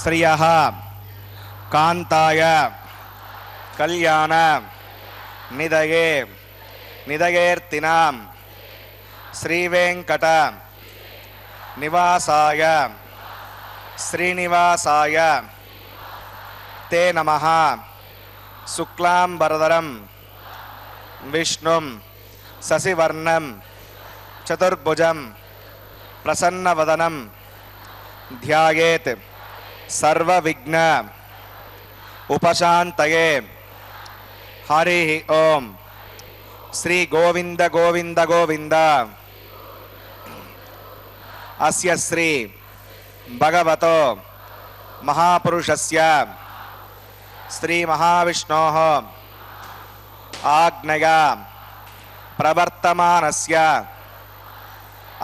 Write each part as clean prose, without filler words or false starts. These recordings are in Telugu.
श्रियः कांताय कल्याण निधये निधयेर्तिनां श्रीवेंकट निवासाय श्रीनिवासाय ते नमः। शुक्लांबरधरं विष्णुं शशिवर्णं चतुर्भुजं प्रसन्नवदनं ध्यायेत् सर्वविघ्न उपशान्तये। हरिः ओम। श्री गोविंद गोविंद गोविंद। अस्य श्री भगवतो महापुरुषस्य श्री महाविष्णोः आज्ञया प्रवर्तमानस्य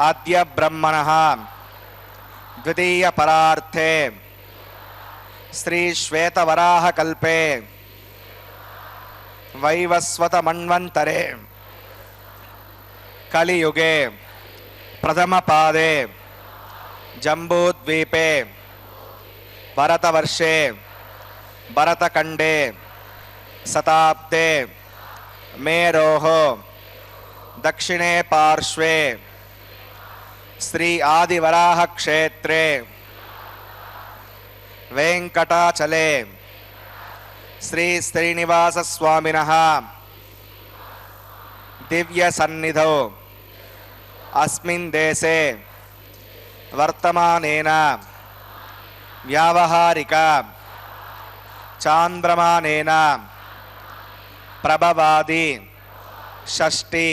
आद्य ब्रह्मणः द्वितीय परार्थे श्री श्वेतवराह कल्पे वैवस्वत मन्वन्तरे कलियुगे प्रथम पादे जम्बूद्वीपे भरतवर्षे भरतखण्डे शताब्दे मेरोः दक्षिणे पार्श्वे श्री आदिवराह क्षेत्रे वेंकटाचले శ్రీ శ్రీనివాస స్వామినః దివ్య సన్నిధౌ అస్మిన్ దేశే వర్తమానేన వ్యావహారిక చాంద్రమానేన ప్రభవాది షష్ఠి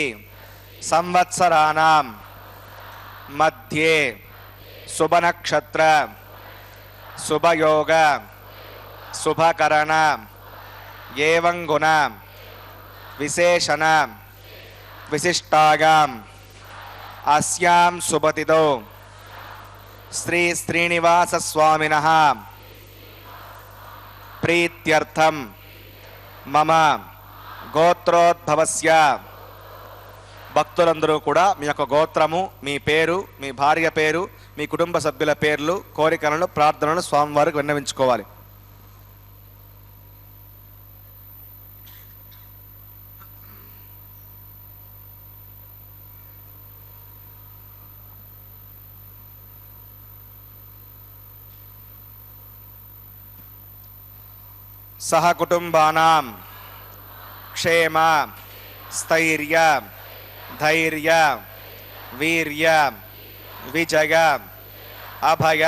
సంవత్సరాణం మధ్యే శుభనక్షత్ర శుభయోగ శుభకరణ ఏవం గుణ విశేషణ విశిష్టాయాం అస్యాం శుభతిథౌ శ్రీ శ్రీనివాస స్వామినః ప్రీత్యర్థం మమ గోత్రోద్భవస్య. భక్తులందరూ కూడా మీ యొక్క గోత్రము, మీ పేరు, మీ భార్య పేరు, మీ కుటుంబ సభ్యుల పేర్లు, కోరికలను, ప్రార్థనలను స్వామివారికి విన్నవించుకోవాలి. సహ కుటుంబానాం క్షేమ స్థైర్య ధైర్య వీర్య విజయ అభయ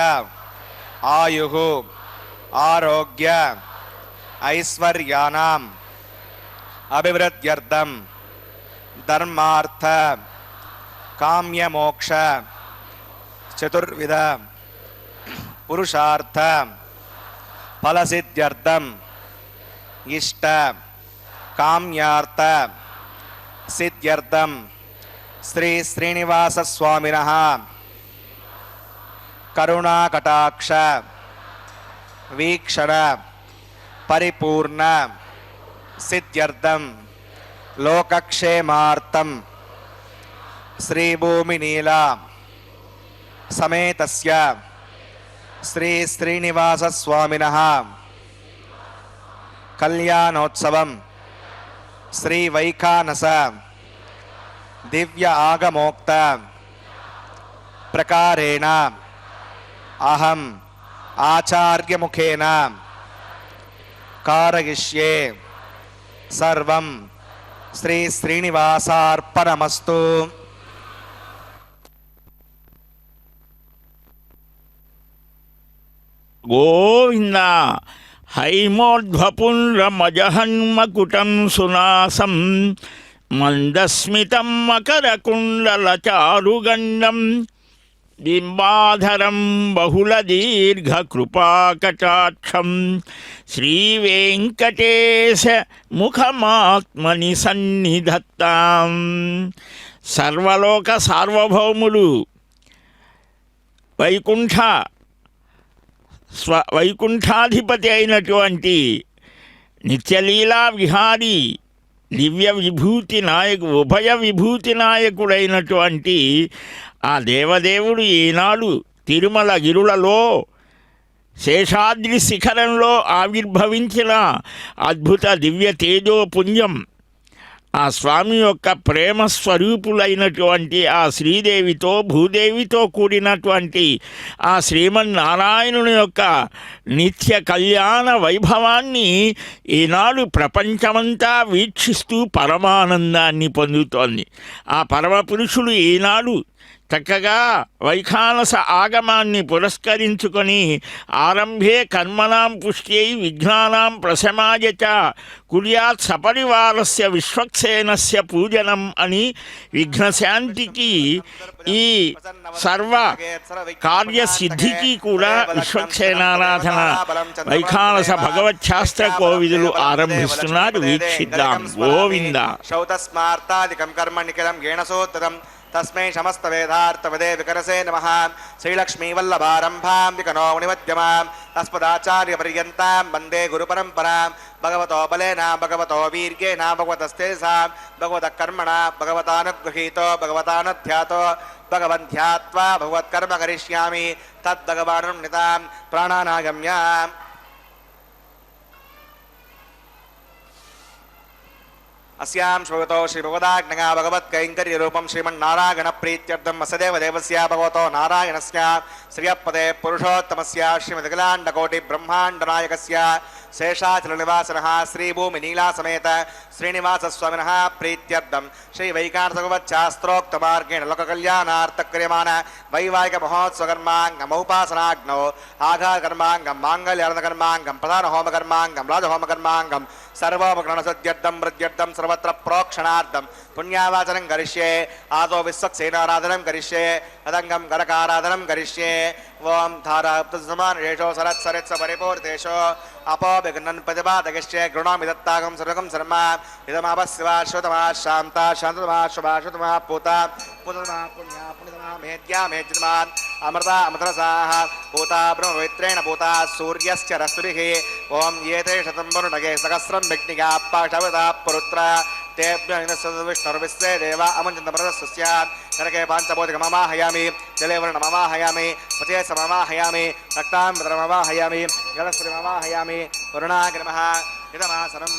ఆయుః ఆరోగ్య ఐశ్వర్యానాం అభివృద్ధ్యర్థం ధర్మార్థ కామ్యమోక్ష చతుర్విధ పురుషార్థ ఫలసిద్ధ్యర్థం ఇష్ట కామ్యార్థ సిద్ధ్యర్థం శ్రీ శ్రీనివాస స్వామినః కరుణాకటాక్ష వీక్షణ పరిపూర్ణ సిద్ధ్యర్థం లోకక్షేమార్థం శ్రీభూమినీల సమేతస్య శ్రీ శ్రీనివాస స్వామినః కళ్యాణోత్సవం శ్రీ వైఖానస దివ్య ఆగమోక్త ప్రకారేణ అహం ఆచార్యముఖేన కారయిష్యే. సర్వం శ్రీ శ్రీనివాసార్పణమస్తు. గోవింద. హైమోర్ధ్వపుండ్రమజహన్మకుటం సునాసం మందస్మితం మకరకుండలచారుగండం బింబాధరం బహుళదీర్ఘకృపాకటాక్షం శ్రీవేంకటేశ ముఖమాత్మని సన్నిధత్తాం. సర్వలోక సార్వభౌములు వైకుంఠాధిపతి అయినటువంటి నిత్యలీలా విహారీ దివ్య విభూతి ఉభయ విభూతి నాయకుడైనటువంటి ఆ దేవదేవుడు ఈనాడు తిరుమల గిరులలో శేషాద్రి శిఖరంలో ఆవిర్భవించిన అద్భుత దివ్య తేజోపుంజం ఆ స్వామి యొక్క ప్రేమ స్వరూపులైనటువంటి ఆ శ్రీదేవితో భూదేవితో కూడినటువంటి ఆ శ్రీమన్నారాయణుని యొక్క నిత్య కళ్యాణ వైభవాన్ని ఈనాడు ప్రపంచమంతా వీక్షిస్తూ పరమానందాన్ని పొందుతోంది. ఆ పరమపురుషుడు ఈనాడు చక్కగా వైఖానస ఆగమాన్ని పురస్కరించుకొని ఆరంభే కర్మణాం పుష్ట్యై విఘ్నానాం ప్రశమాయ చ కుర్యాత్ సపరివారస్య విశ్వక్సేనస్య పూజనం అని విఘ్నశాంతికి ఈ సర్వ కార్యసిద్ధికి కూడా విశ్వక్సేనారాధన వైఖానస భగవచ్ఛాస్త్ర కోవిదులు ఆరంభిస్తున్నారు. వీక్షిద్దాం. గోవింద. తస్మై సమస్త వేదార్థపదే వికరసే నమః. శ్రీలక్ష్మీవల్లభారంభాం వికనో మునిమధ్యమాం తస్మదాచార్య పర్యంతాం వందే గురుపరంపరాం. భగవతో బలేన భగవతో వీర్యేణ భగవతస్తేజసాం భగవతః కర్మణ భగవతానుగృహీతో భగవతానుధ్యాతో భగవన్ధ్యాత్వా భగవత్కర్మ కరిష్యామి తద్భగవానున్నితాం ప్రాణానాగమ్యాం. अस्यां श्रुतो श्रीभगवदाज्ञया भगवत्कैङ्कर्यरूपं श्रीमन्नारायण प्रीत्यर्थं वसुदेव देवस्य भगवतो नारायणस्य श्रियपदे पुरुषोत्तमस्य श्रीमदखिलाण्डकोटि ब्रह्माण्डनायकस्य శేషాచలనివాసనః శ్రీభూమినీలా సమేత శ్రీనివాసస్వామినः ప్రీత్యర్థం శ్రీవైకాంతభగవచ్శాస్త్రోక్తమార్గేణ లోకకళ్యాణార్థక్రియమాణ వైవాహికమహోత్సవకర్మాంగమౌపాసనాగ్నौ ఆఘాకర్మాంగం మాంగళ్యార్థకర్మాంగం ప్రధానహోమకర్మాంగం రాజహోమకర్మాంగం సర్వోపకరణసద్యర్థం వృద్ధ్యర్థం సర్వత్ర ప్రోక్షణార్థం పుణ్యావాచనం కరిష్యే ఆదో విశ్వక్సేనారాధనం కరిష్యే అదంగం గరకారాధనం కరిష్యే ఓం ధారాప్తసమానేషో సరత్సరిత్స పరిపూర్తేషో అపోభిఘ్నన్ ప్రతిపాదగిష్యే గృణామి దత్తాగం సర్వగం శర్మ ఇదమాపశివా శ్రుతమా శాంతా శాంతతమా శుభా శుతమా పూత పూతమా పుణ్యా పుణ్యతమా మేద్యా మేద్యమాన్ అమృత అమృతరసాః పూతా బ్రహ్మపవిత్రేణ పూతా సూర్యస్య రస్తుభిః ఓం ఏతే శతం వరుణగే సహస్రం విఘ్నిగా పాశవతా పురుత్ర విష్ణుర్విశ్వే దేవ అమంచంద్రమృతస్య నరకే పాంచభౌతికమమాహయామి జలే వర్ణమమాహయామి పచేసమమాహయామి రక్తాంబరమమాహయామి జలస్ఫురిమమాహయామి వరుణాగ్రమః ఇదమాసనం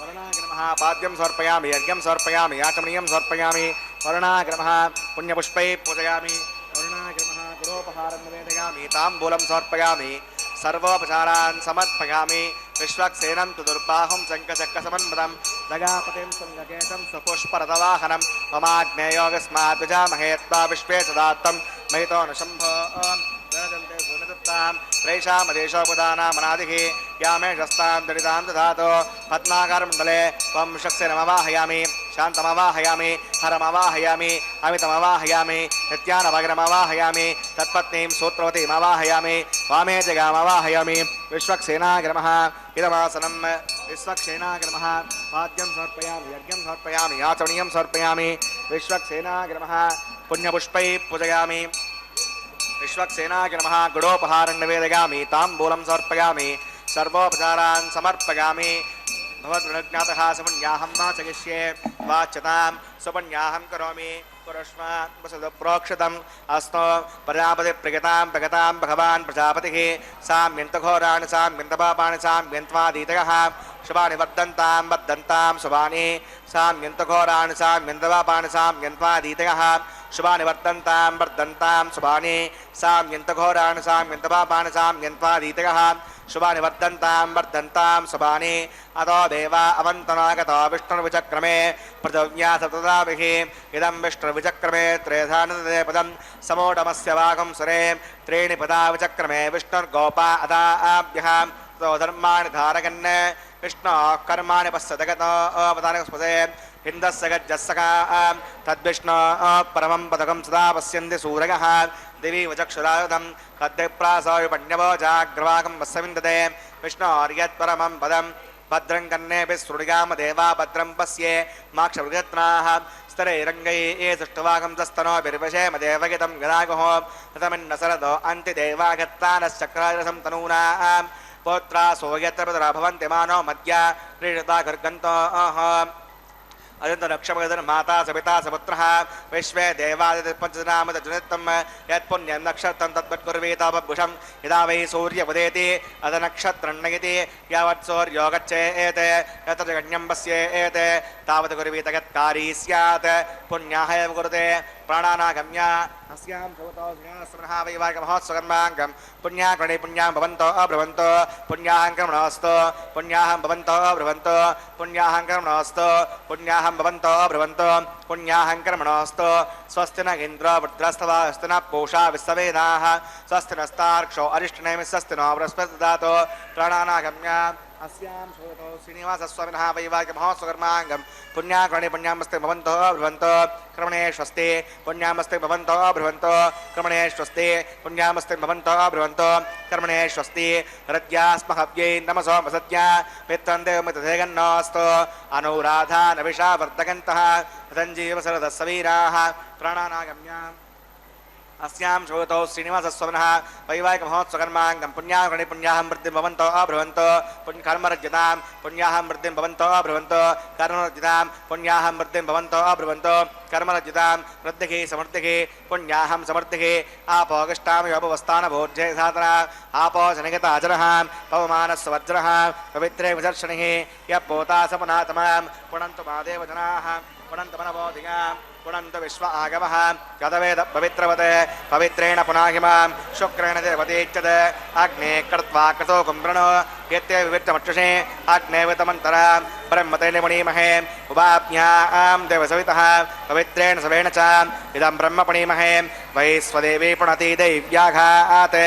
వరుణాగ్రమః పాద్యం సమర్పయామి యజ్ఞం సమర్పయామి యాచమనీయం సమర్పయామి వరుణాగ్రమః పుణ్యపుష్పై పూజయామి వరుణాగ్రమః గురోపహారం నివేదయామి తాంబూలం సమర్పయామి సర్వోపచారాన్ సమర్పయామి విశ్వక్సేనం తు దుర్బాహుం శంఖచక్రసమన్మదం జగాపతిం సంగకేతం స్వపుష్పరథవాహనం మమాగ్నేయోగస్మాత్ విజామహే త్వా విశ్వే సదాత్తం మహితో న శంభో వేదంతే సునదత్తాం త్రైషామదేశోపదానామనాదిః యామేషస్తాం దళితాం దధాతో పద్మాకారమండలే త్వం విశ్వక్సేనమవాహయామి శాంతమవాహయామి హరమవాహయామి అమితమవాహయామి నిత్యానభగ్రమవాహయామి తత్పత్నీం సూత్రవతీమవాహయామి వామే జగామవాహయామి విశ్వక్సేనాగ్రమః ఇదమాసనం విశ్వక్సేనాగ్రమః పాద్యం సమర్పయామి యజ్ఞం సమర్పయామి యాచమనీయం సమర్పయామి విశ్వక్సేనాగ్రమః పుణ్యపుష్పై పూజయామి విశ్వక్సేనాగ్రమః గుడోపహారం నివేదయామి తాంబూలం సమర్పయామి సర్వోపచారాన్ సమర్పయామి భవద్జ్ఞాతః సుపుణ్యాహం వాచయిష్యే వాచ్యతాం సుపుణ్యాహం కరోమి పురష్మ ప్రోక్షితం అస్తో ప్రజాపతి ప్రగతాం ప్రగతాం భగవాన్ ప్రజాపతిః సామ్యంతఘోరాణి సామ్యంతపాపాని సామ్యంత్వాదీతయః శుభాని వర్ధంతాం వర్ధంతాం శుభాని సామ్యంతఘోరాణి సామ్యంతపాపాని సామ్యంత్వాదీతయః శుభాని వర్ధంతాం వర్ధంతాం శుభాని సామ్యంతఘోరాణి సామ్యంతపాపాని సామ్యంత్వాదీతయః శుభాని వర్ధంతాం వర్ధంతాం శుభాని అతో దేవా అవంతనాగతో విష్ణుర్విచక్రమే పృథివ్యా సతతాభిః ఇదం విష్ణుర్విచక్రమే త్రేధానదే పదం సమోఢమస్య వాగం సురే త్రీణి పదా విచక్రమే విష్ణుర్గోపా అదాభ్యః ధర్మాణి ధారగన్ విష్ణో కర్మాణి పశ్యదగతో అవతారస్పదే హిందస్య గజ్జస్సకా తద్విష్ణో పరమం పదకం సదా పశ్యంతి సూరయః దివి వచక్షురాయుధం తద్విప్రాసాయ పణ్యవో జాగ్రవాగం వస్సవిందతే విష్ణోర్యత్పరమం పదం భద్రం కన్నేభిः శృణుయామ దేవా భద్రం పశ్యే మాక్షవృగత్నాః స్తరైరంగైः సృష్టవాగం సస్తనోభిర్వశేమ దేవగితం గదాగుః తతమిన్నసరదో అంతి దేవాగత్తానశ్చక్రారసం తనూనాం పౌత్రా సోయత్ర పితరా భవంతి మానో మధ్య క్రీడతా గర్గంతో అదంత రక్షమగదన మాతా సపితా సపుత్రః విశ్వే దేవాదిపంచనామదజనిత్తం యత్పుణ్యం నక్షత్రం తద్వత్కుర్వీతాపభుషం యదా వై సూర్యముదేతి అద నక్షత్రన్నయతి యావత్ సూర్యో గచ్చేత్ యత్ర జగన్యం పశ్యేత్ తావత్ కుర్వీత యత్కారీ స్యాత్ పుణ్యాహ ఏవ కురుతే ప్రాణానాగమ్య అస్యాం భవతో జ్ఞానస్మరః వైవాహికమహోత్సవకర్మాంగం పుణ్యాకరణే పుణ్యాం భవంతో అబ్రవంతో పుణ్యాహం కర్మణోస్తు పుణ్యాహం భవంతో అబ్రవంతో పుణ్యాహం కర్మణోస్తు పుణ్యాహం భవంతో అబ్రవంతో పుణ్యాహం కర్మణోస్తు స్వస్తి న ఇంద్రో వృద్రస్తవా స్వస్తి న పూషా విశ్వవేదాః స్వస్తి నస్తార్క్షో అరిష్టనేమి స్వస్తి నో బృహస్పతి దదాతు ప్రాణానాగమ్య अस्यां श्रोतो श्रीनिवासस्वामिनः वैवाहिकमहोत्सवकर्माङ्गं पुण्याकरणे पुण्यामस्ते भवन्तो भ्रुवन्तो क्रमणे स्वस्ति पुण्यामस्ते भवन्तो भ्रुवन्तो क्रमणे स्वस्ति पुण्यामस्ते भवन्तो भ्रुवन्तो कर्मणे स्वस्ति हृद्यास्महव्यै नमसो वसत्या पित्तन्देवमितधेगन्नोऽस्तु अनुराधा नविषा वर्धकन्तः रतञ्जीवसरदस्सवीराः प्राणानागम्य अस्यां श्रोतो श्रीनिवासस्वामिनः वैवाहिकमहोत्सवकर्माङ्गं पुण्याकरणे पुण्याहं वृद्धिं भवन्तो अभ्रुवन्तो कर्मरज्यतां पुण्याहं वृद्धिं भवन्तो अभ्रुवन्तो कर्मरज्यतां पुण्याहं वृद्धिं भवन्तो अभ्रुवन्तो कर्मरज्यतां वृद्धिः समृद्धिः पुण्याहं समृद्धिः आपोगष्टां योपवस्थानभोज्ये साधना आपो शनिगताचरः पवमानस्वज्रः पवित्रे विदर्शनिः यः पोता सपनातमां पुनन्तु मादेव जनाः पुनन्त मनवोधिया पुनन्त विश्व आगमः यदवेद पवित्रवत् पवित्रेण पुनाहिमां शुक्रेण देवतीच्यत अग्ने कृत्वा कृतो कुम्भृणो यत्ते विविक्तमक्षुषे अग्ने वितमन्तरा ब्रह्मतेन पुनीमहे उपाज्ञां देवसवितः पवित्रेण सवेण च इदं ब्रह्म पुनीमहे वै स्वदेवी पुनति दैव्याघात्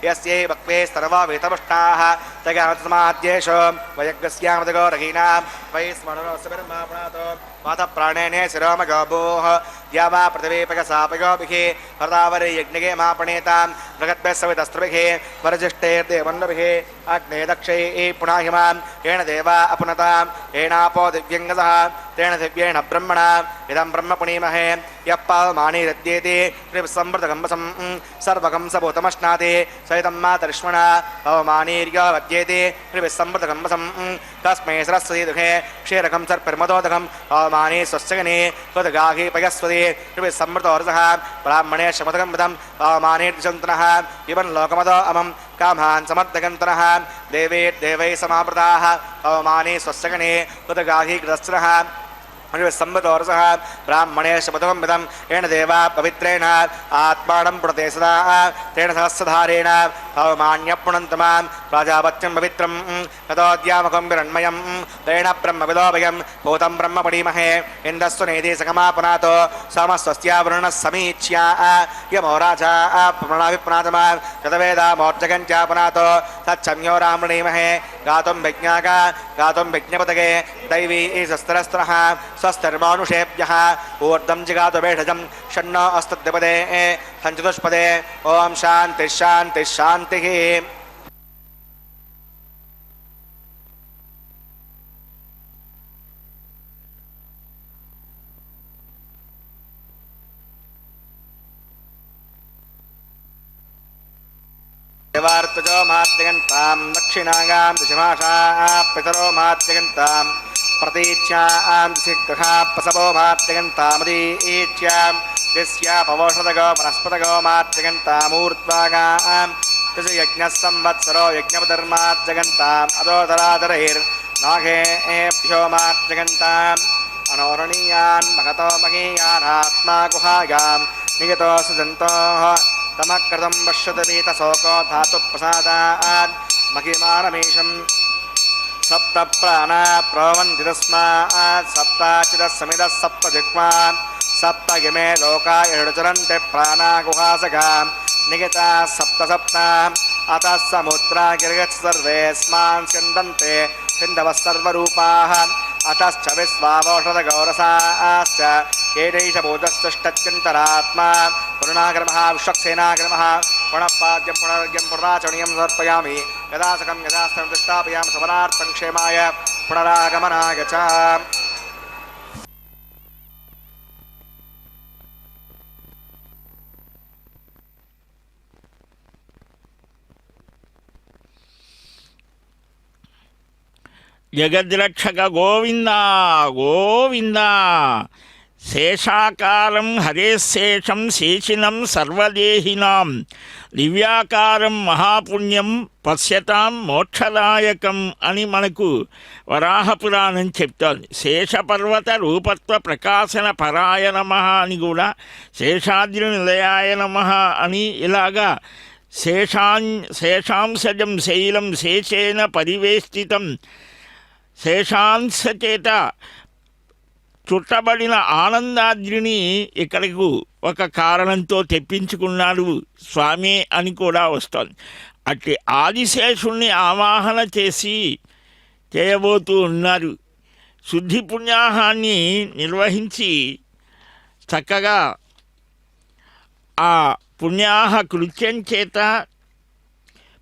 यस्यै वक्वे सर्ववेतपुष्टाः तगात्समाद्येषु वयज्ञस्यामृतगो रहीनां वै स्मरणोऽस्य ब्रह्मा पुनातो मातः प्राणेने शिरोमगोभूः या वा पृथिवीपगसापयोभिः हरदावरे यज्ञगे मापणेतां बृहद्भ्यः सवितस्त्रिभिः वरजिष्ठैर्देवन्नभिः अग्ने दक्षैः पुनाहिमां येन देवा अपुनतां येनापो दिव्यङ्गसः तेन दिव्येण ब्रह्मणा इदं ब्रह्म पुनीमहे यः पावमानीरद्येति त्रिसंवृतकम्बसं सर्वकंसभूतमश्नाति सहितं मातरिष्मणा पवमानीर्यो वद्येति त्रिविसंवृतकम्बसं तस्मै सरस्वती दुःखे क्षीरकं सर्पिर्मदोदकं पवमानी स्वस्यगने त्वद्गाही पयस्वती त्रिविसंवृतोरसः ब्राह्मणे शमदकं पवमानीर्दिशन्तनः इवं लोकमदो अमं कामान् समर्थकन्तनः देवैः समावृताः पवमानी स्वस्यगने त्वद्गाही कृतस्रः संवृतोरसः ब्राह्मणे शपथं विदं येन देवा पवित्रेण आत्मानं पुणते सदा तेन सहस्रधारेण पवमान्यः पुनन्तमां प्राजापत्यं पवित्रं ततोद्यामकं विरण्मयं तेन ब्रह्मविदोभयं भूतं ब्रह्म पुनीमहे इन्दस्तु नेति सकमा पुनातो समस्वस्यावरुणः समीच्या यमो राजा पुनराभिपुनातमा ततवेदामोर्जगञ्चा पुनातो तच्छम्यो रामणीमहे गातुं विज्ञाका गातुं विज्ञपतके दैवी शस्त्रस्त्रः स्वस्तिर्मानुषेभ्यः ऊर्ध्वं जिगातु भेषजं षण्णो अस्तद्विपदे सञ्चतुष्पदे ॐ शान्तिः शान्तिः शान्तिः देवार्तजो माद्यगन्तां दक्षिणागां दिशमाशाः पितरो माद्यगन्तां प्रतीच्यां दिशिग्रहाः प्रसवो माद्यगन्तामदीच्यां यस्या पवोषधगो वनस्पतगो माद्यगन्तामूर्ध्वागां यज्ञः संवत्सरो यज्ञपधर्माद्यगन्ताम् अदोदरादरैर्नागेभ्यो माद्यगन्ताम् अनोरणीयान् महतो महीयानात्मा गुहायां नियतो सुजन्तोः तमकृतं पश्यतवीतशोको धातुप्रसादान् महिमानमीशं सप्त प्राणा प्रवन्ति तस्मात् सप्ताचिदः समिदः सप्तजिह्वान् सप्त इमे लोका षडचरन्ति प्राणा गुहासगां निगिता सप्त सप्ता अतः समुद्रा गिर्गच्छ सर्वेऽस्मान् स्यन्दन्ते सिन्धवः सर्वरूपाः अतश्च विश्वावौषधगौरसाश्च एतैष भूतस्तुष्टच्यन्तरात्मा पुरुणाग्रमः विश्वक्सेनाग्रमः पुनःपाद्यं पुनर्घ्यं पुनराचरणीयं समर्पयामि यदासकं यथास्थं तिष्ठापयामि समनार्थं क्षेमाय पुनरागमनाय च జగద్రక్షక గోవింద గోవింద శేషాకారం హరేశేషం శేషినం సర్వదేహినాం దివ్యాకారం మహాపుణ్యం పశ్యతాం మోక్షదాయకం అని మనకు వరాహపురాణం చెప్తోంది. శేషపర్వత రూపత్వ ప్రకాశన పరాయ నమః అని కూడా, శేషాద్రి నిలయాయ నమః అని ఇలాగా శేషాంశజం శైలం శేషేన పరివేష్టితం శేషాంశ చేత చుట్టబడిన ఆనందాద్రిని ఇక్కడకు ఒక కారణంతో తెప్పించుకున్నాడు స్వామి అని కూడా వస్తోంది. అట్టి ఆదిశేషుణ్ణి ఆవాహన చేసి చేయబోతూ ఉన్నారు. శుద్ధి పుణ్యాహాన్ని నిర్వహించి చక్కగా ఆ పుణ్యాహ కృత్యం చేత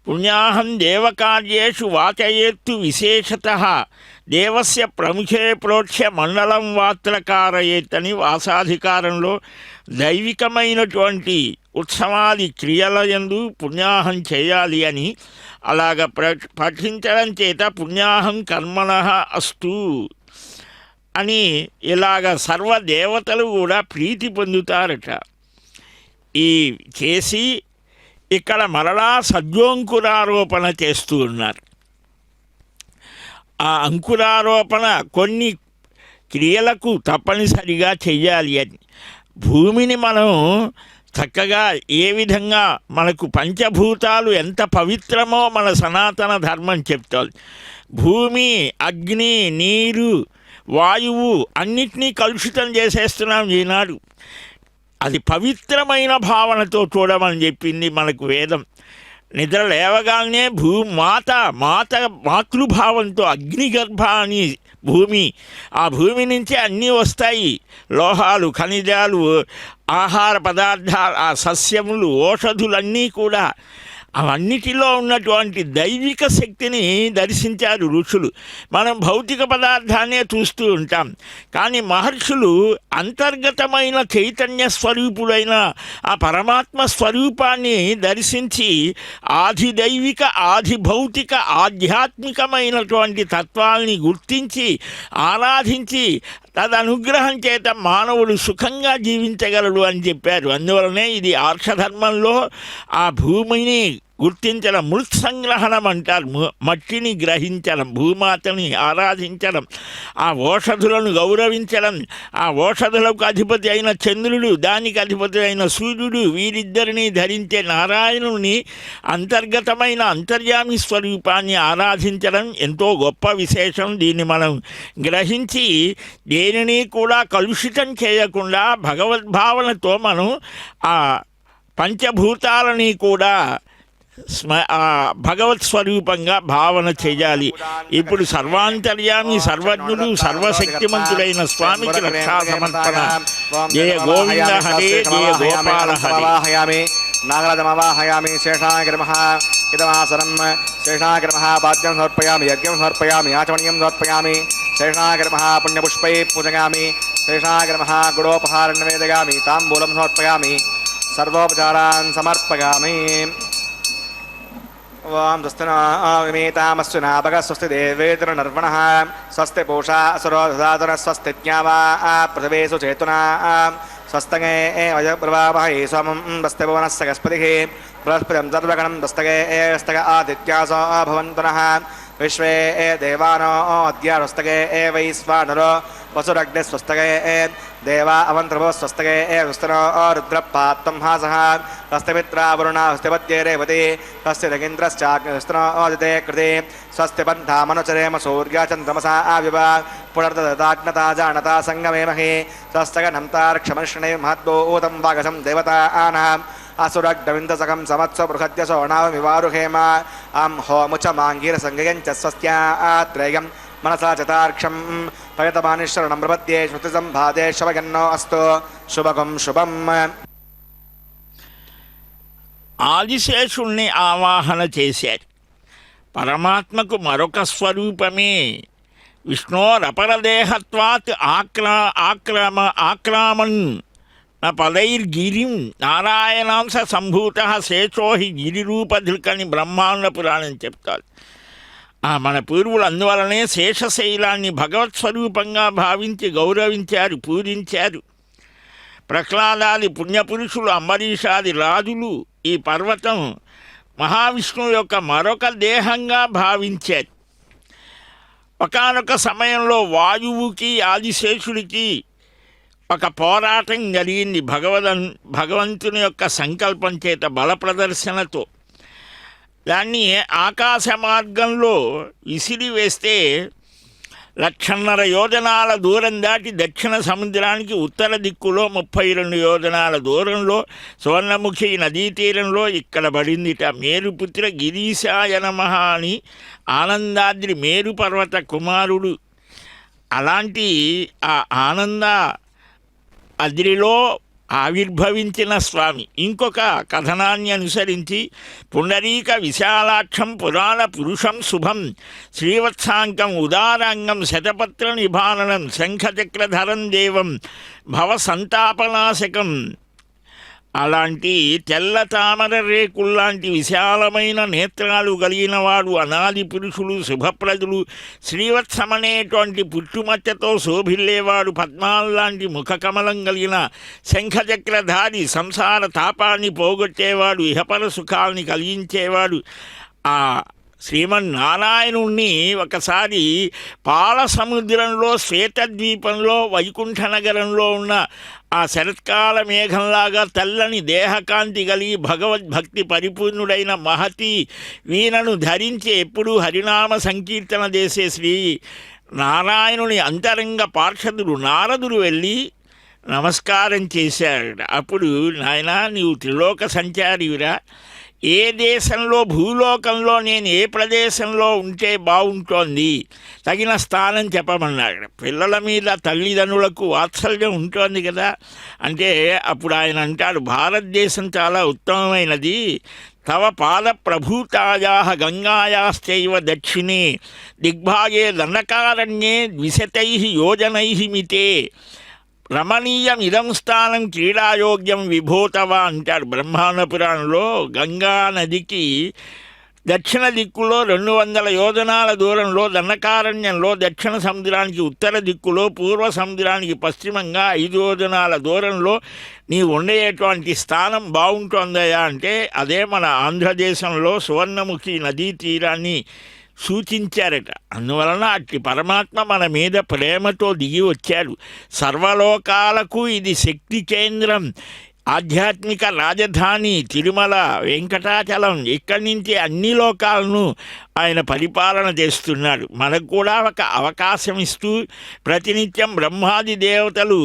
పుణ్యాహం దేవకార్యేషు వాచయేత్తు విశేషతః దేవస్య ప్రముఖే ప్రోక్ష్య మండలం వాత్రకారయేత్ అని వాసాధికారంలో దైవికమైనటువంటి ఉత్సవాది క్రియల యందు పుణ్యాహం చేయాలి అని అలాగ పఠించడం చేత పుణ్యాహం కర్మణః అస్తు అని ఇలాగ సర్వదేవతలు కూడా ప్రీతి పొందుతారట. ఈ చేసి ఇక్కడ మరలా సద్యోంకురారోపణ చేస్తూ ఉన్నారు. ఆ అంకురారోపణ కొన్ని క్రియలకు తప్పనిసరిగా చెయ్యాలి అని. భూమిని మనం చక్కగా ఏ విధంగా మనకు పంచభూతాలు ఎంత పవిత్రమో మన సనాతన ధర్మం చెప్తోంది. భూమి, అగ్ని, నీరు, వాయువు అన్నిటినీ కలుషితం చేసేస్తున్నాం ఈనాడు. అది పవిత్రమైన భావనతో చూడమని చెప్పింది మనకు వేదం. నిద్ర లేవగానే మాతృభావంతో అగ్నిగర్భ అని భూమి, ఆ భూమి నుంచే అన్నీ వస్తాయి. లోహాలు, ఖనిజాలు, ఆహార పదార్థాలు, ఆ సస్యములు, ఓషధులన్నీ కూడా అవన్నిటిలో ఉన్నటువంటి దైవిక శక్తిని దర్శించారు ఋషులు. మనం భౌతిక పదార్థాన్నే చూస్తూ ఉంటాం, కానీ మహర్షులు అంతర్గతమైన చైతన్య స్వరూపుడైన ఆ పరమాత్మ స్వరూపాన్ని దర్శించి ఆదిదైవిక, ఆది భౌతిక, ఆధ్యాత్మికమైనటువంటి తత్వాల్ని గుర్తించి ఆరాధించి తదనుగ్రహం చేత మానవుడు సుఖంగా జీవించగలడు అని చెప్పారు. అందువలనే ఇది ఆర్షధర్మంలో ఆ భూమిని గుర్తించడం, మృత్సంగ్రహణం అంటారు. మట్టిని గ్రహించడం, భూమాతని ఆరాధించడం, ఆ ఓషధులను గౌరవించడం, ఆ ఓషధులకు అధిపతి అయిన చంద్రుడు, దానికి అధిపతి అయిన సూర్యుడు, వీరిద్దరిని ధరించే నారాయణుని అంతర్గతమైన అంతర్యామి స్వరూపాన్ని ఆరాధించడం ఎంతో గొప్ప విశేషం. దీన్ని మనం గ్రహించి దేనిని కూడా కలుషితం చేయకుండా భగవద్భావనతో మనం ఆ పంచభూతాలని కూడా భగవత్ స్వరూపంగా భావన చేయాలి. ఇప్పుడు సర్వాంతర్యామి, సర్వజ్ఞుడు, సర్వశక్తిమంతుడైన స్వామికి రక్షా సమర్పణ. జయ గోవింద హరే, జయ గోపాల హరే. నాగరాజమవాహయామి. శేషాగిరమః ఇదమాసనం శేషాగిరమః పాద్యం సమర్పయామి, యజ్ఞం సమర్పయామి, ఆచమనీయం సమర్పయామి. శేషాగిరమః పుణ్యపుష్పై పూజయామి. శేషాగిరమః గుడోపహారం నివేదయామి, తాంబూలం సమర్పయామి, సర్వోపచారాన్ సమర్పయామి. ఓం స్వస్తినామస్వినా భగ స్వస్తి దేవేతృనర్వణః స్వస్తి పూషా అసురో దదాతన స్వస్తి జ్ఞావా పృథివేషు చేతునా స్వస్తగే వయప్రవామహే సోమం వస్తి భువనస్య గస్పతిః బృహస్పతిం సర్వగణం దస్తగే స్తగ ఆదిత్యాసో భవంతునః విశ్వే దేవానో అద్య స్వస్తగే వైశ్వానరో వసురగ్నిస్వస్తగే దేవా అవంతర్భో స్వస్తగే సుస్తనో రుద్రపాత్తం హాసః స్వస్తిమిత్రావరుణా స్వస్తిపత్యే రేవతి స్వస్తిరగింద్రశ్చాగ్నిస్తనో ఆదితే కృతే స్వస్తి పంథామనుచరేమ సూర్యచంద్రమసా ఆవివ పునర్దదాగ్నతా జానతా సంగమేమహే స్వస్తగనం తార్క్షమర్షణే మహద్భూతం వాగసం దేవతానాం అసురగ్నవిందసకం సమత్స్వ బృహద్యసో నావమివారుహేమ అం హోముచ మాంగీరసంగయం చ స్వస్త్యాత్రేయం మనసా చతార్క్షం ప్రయతమానిశ్వరణం ప్రపద్యే శృతి సంభాదే శవగన్నో అస్తు శుభకం శుభం. ఆదిశేషుణ్ణి ఆవాహన చేశారు. పరమాత్మకు మరొక స్వరూపమే విష్ణోరపరదేహత్వాత్ ఆక్రామన్ పదైర్గిరిం నారాయణాంశ సంభూత శేషో హి గిరిరూపధృకని బ్రహ్మాండ పురాణం చెప్తారు. మన పూర్వులు అందువలనే శేషశైలాన్ని భగవత్ స్వరూపంగా భావించి గౌరవించారు, పూజించారు. ప్రహ్లాదాది పుణ్యపురుషులు, అంబరీషాది రాజులు ఈ పర్వతం మహావిష్ణువు యొక్క మరొక దేహంగా భావించారు. ఒకానొక సమయంలో వాయువుకి ఆదిశేషుడికి ఒక పోరాటం జరిగింది. భగవంతుని యొక్క సంకల్పం చేత, బల ప్రదర్శనతో. దాన్ని ఆకాశ మార్గంలో విసిరి వేస్తే 1,50,000 యోజనాల దూరం దాటి దక్షిణ సముద్రానికి ఉత్తర దిక్కులో 32 యోజనాల దూరంలో సువర్ణముఖి నదీ తీరంలో ఇక్కడ పడిందిట. మేరుపుత్ర గిరీశాయ నమః అని ఆనందాద్రి మేరు పర్వత కుమారుడు. అలాంటి ఆ ఆనంద అద్రిలో ఆవిర్భవించిన స్వామి. ఇంకొక కథనాన్ని అనుసరించి పుండరీక విశాలాక్షం పురాణ పురుషం శుభం శ్రీవత్సాంకం ఉదారాంగం శతపత్ర నిభాననం శంఖచక్రధరం దేవం భవ సంతాపనాశకం. అలాంటి తెల్ల తామర రేకుల్లాంటి విశాలమైన నేత్రాలు కలిగిన వాడు, అనాది పురుషులు, శుభప్రదులు, శ్రీవత్సమనేటువంటి పుట్టుమచ్చతో శోభిల్లేవాడు, పద్మాల్లాంటి ముఖకమలం కలిగిన శంఖచక్రధారి, సంసార తాపాన్ని పోగొట్టేవాడు, ఇహపర సుఖాల్ని కలిగించేవాడు. ఆ శ్రీమన్నారాయణుణ్ణి ఒకసారి పాల సముద్రంలో శ్వేతద్వీపంలో వైకుంఠ నగరంలో ఉన్న ఆ శరత్కాల మేఘంలాగా తెల్లని దేహకాంతి కలిగి భగవద్భక్తి పరిపూర్ణుడైన మహతి వీణను ధరించి ఎప్పుడూ హరినామ సంకీర్తన చేసే శ్రీ నారాయణుని అంతరంగ పార్షదుడు నారదుడు వెళ్ళి నమస్కారం చేశాడు. అప్పుడు నాయనా, నీవు త్రిలోక సంచారివిరా, ఏ దేశంలో భూలోకంలో నేను ఏ ప్రదేశంలో ఉంటే బాగుంటోంది, తగిన స్థానం చెప్పమన్నాడు. పిల్లల మీద తల్లిదండ్రులకు వాత్సల్యం ఉంటుంది కదా. అంటే అప్పుడు ఆయన అంటాడు, భారతదేశం చాలా ఉత్తమమైనది. తవ పాద ప్రభూతాయా గంగాయాశ్చైవ దక్షిణే దిగ్భాగే దండకారణ్యే ద్విశతై యోజనై మితే రమణీయమిదం స్థానం క్రీడాయోగ్యం విభూతవ అంటాడు బ్రహ్మాండ పురాణంలో. గంగా నదికి దక్షిణ దిక్కులో 200 యోజనాల దూరంలో దండకారణ్యంలో, దక్షిణ సముద్రానికి ఉత్తర దిక్కులో, పూర్వ సముద్రానికి పశ్చిమంగా 5 యోజనాల దూరంలో నీ ఉండేటువంటి స్థానం బాగుంటుందయా అంటే అదే మన ఆంధ్రదేశంలో సువర్ణముఖి నదీ తీరాన్ని సూచించారట. అందువలన అట్టి పరమాత్మ మన మీద ప్రేమతో దిగి వచ్చాడు. సర్వలోకాలకు ఇది శక్తి కేంద్రం, ఆధ్యాత్మిక రాజధాని తిరుమల వెంకటాచలం. ఇక్కడి నుంచి అన్ని లోకాలను ఆయన పరిపాలన చేస్తున్నాడు. మనకు కూడా ఒక అవకాశం ఇస్తూ ప్రతినిత్యం బ్రహ్మాది దేవతలు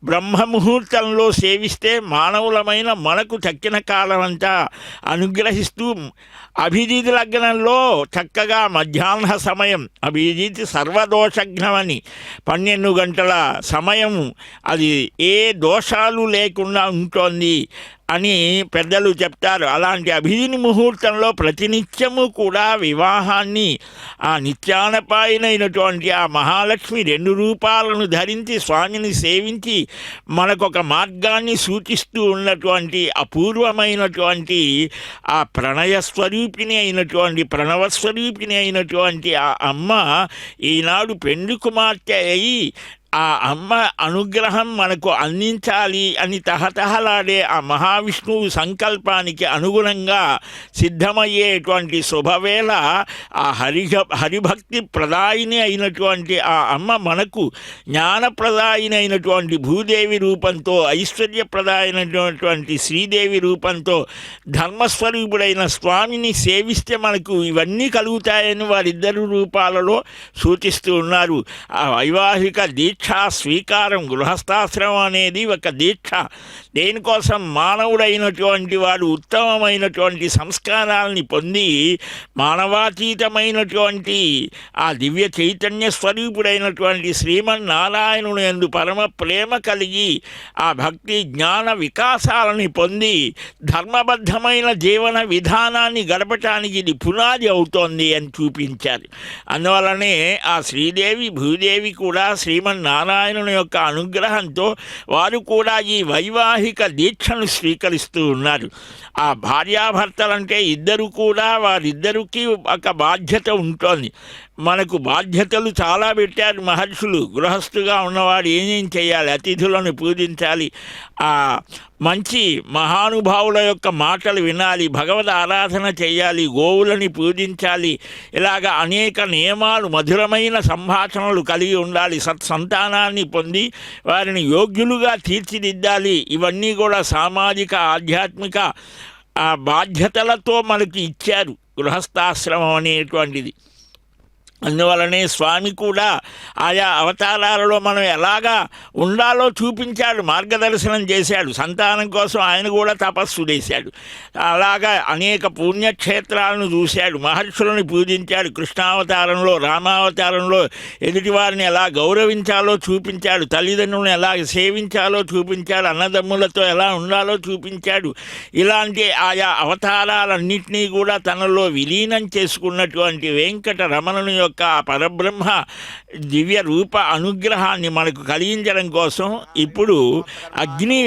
బ్రహ్మముహూర్తంలో సేవిస్తే మానవులమైన మనకు తక్కిన కాలం అంతా అనుగ్రహిస్తూ అభిజిత్ లగ్నంలో చక్కగా మధ్యాహ్న సమయం, అభిజిత్ సర్వదోషఘ్నమని 12 గంటల సమయం, అది ఏ దోషాలు లేకుండా ఉంటోంది అని పెద్దలు చెప్తారు. అలాంటి అభిజిని ముహూర్తంలో ప్రతినిత్యము కూడా వివాహాన్ని ఆ నిత్యానపాయనైనటువంటి ఆ మహాలక్ష్మి 2 రూపాలను ధరించి స్వామిని సేవించి మనకొక మార్గాన్ని సూచిస్తూ ఉన్నటువంటి అపూర్వమైనటువంటి ఆ ప్రణయస్వరూపిణి అయినటువంటి ప్రణవస్వరూపిణి అయినటువంటి ఆ అమ్మ ఈనాడు పెండ్లి కుమార్తె అయి ఆ అమ్మ అనుగ్రహం మనకు అందించాలి అని తహతహలాడే ఆ మహావిష్ణువు సంకల్పానికి అనుగుణంగా సిద్ధమయ్యేటువంటి శుభవేళ ఆ హరిభక్తి ప్రదాయిని అయినటువంటి ఆ అమ్మ మనకు జ్ఞానప్రదాయిని అయినటువంటి భూదేవి రూపంతో, ఐశ్వర్యప్రదాయమైనటువంటి శ్రీదేవి రూపంతో, ధర్మస్వరూపుడైన స్వామిని సేవిస్తే మనకు ఇవన్నీ కలుగుతాయని వారిద్దరు రూపాలలో సూచిస్తూ ఉన్నారు. ఆ వైవాహిక దీక్ష స్వీకారం, గృహస్థాశ్రమం అనేది ఒక దీక్ష. దేనికోసం? మానవుడైనటువంటి వాడు ఉత్తమమైనటువంటి సంస్కారాలని పొంది మానవాతీతమైనటువంటి ఆ దివ్య చైతన్య స్వరూపుడైనటువంటి శ్రీమన్నారాయణుని యందు పరమ ప్రేమ కలిగి ఆ భక్తి జ్ఞాన వికాసాలని పొంది ధర్మబద్ధమైన జీవన విధానాన్ని గడపటానికి ఇది పునాది అవుతోంది అని చూపించారు. అందువలనే ఆ శ్రీదేవి భూదేవి కూడా శ్రీమన్నారాయణుని యొక్క అనుగ్రహంతో వారు కూడా ఈ వైవాహిక దీక్షను స్వీకరిస్తూ ఉన్నారు. ఆ భార్యాభర్తలంటే ఇద్దరు కూడా వారిద్దరికీ ఒక బాధ్యత ఉంటుంది. మనకు బాధ్యతలు చాలా పెట్టారు మహర్షులు. గృహస్థుగా ఉన్నవాడు ఏం చేయాలి? అతిథులను పూజించాలి, ఆ మంచి మహానుభావుల యొక్క మాటలు వినాలి, భగవద్ ఆరాధన చేయాలి, గోవులని పూజించాలి. ఇలాగ అనేక నియమాలు, మధురమైన సంభాషణలు కలిగి ఉండాలి. సత్సంతానాన్ని పొంది వారిని యోగ్యులుగా తీర్చిదిద్దాలి. ఇవన్నీ కూడా సామాజిక ఆధ్యాత్మిక ఆ బాధ్యతలతో మనకి ఇచ్చారు గృహస్థాశ్రమం అనేటువంటిది. అందువలనే స్వామి కూడా ఆయా అవతారాలలో మనం ఎలాగా ఉండాలో చూపించాడు, మార్గదర్శనం చేశాడు. సంతానం కోసం ఆయన కూడా తపస్సు చేశాడు. అలాగా అనేక పుణ్యక్షేత్రాలను చూశాడు, మహర్షులను పూజించాడు. కృష్ణావతారంలో, రామావతారంలో ఎదుటివారిని ఎలా గౌరవించాలో చూపించాడు, తల్లిదండ్రులను ఎలా సేవించాలో చూపించాడు, అన్నదమ్ములతో ఎలా ఉండాలో చూపించాడు. ఇలాంటి ఆయా అవతారాలన్నింటినీ కూడా తనలో విలీనం చేసుకున్నటువంటి వెంకటరమణుని యొక్క పరబ్రహ్మ దివ్య రూప అనుగ్రహాన్ని మనకు కలిగించడం కోసం ఇప్పుడు అగ్ని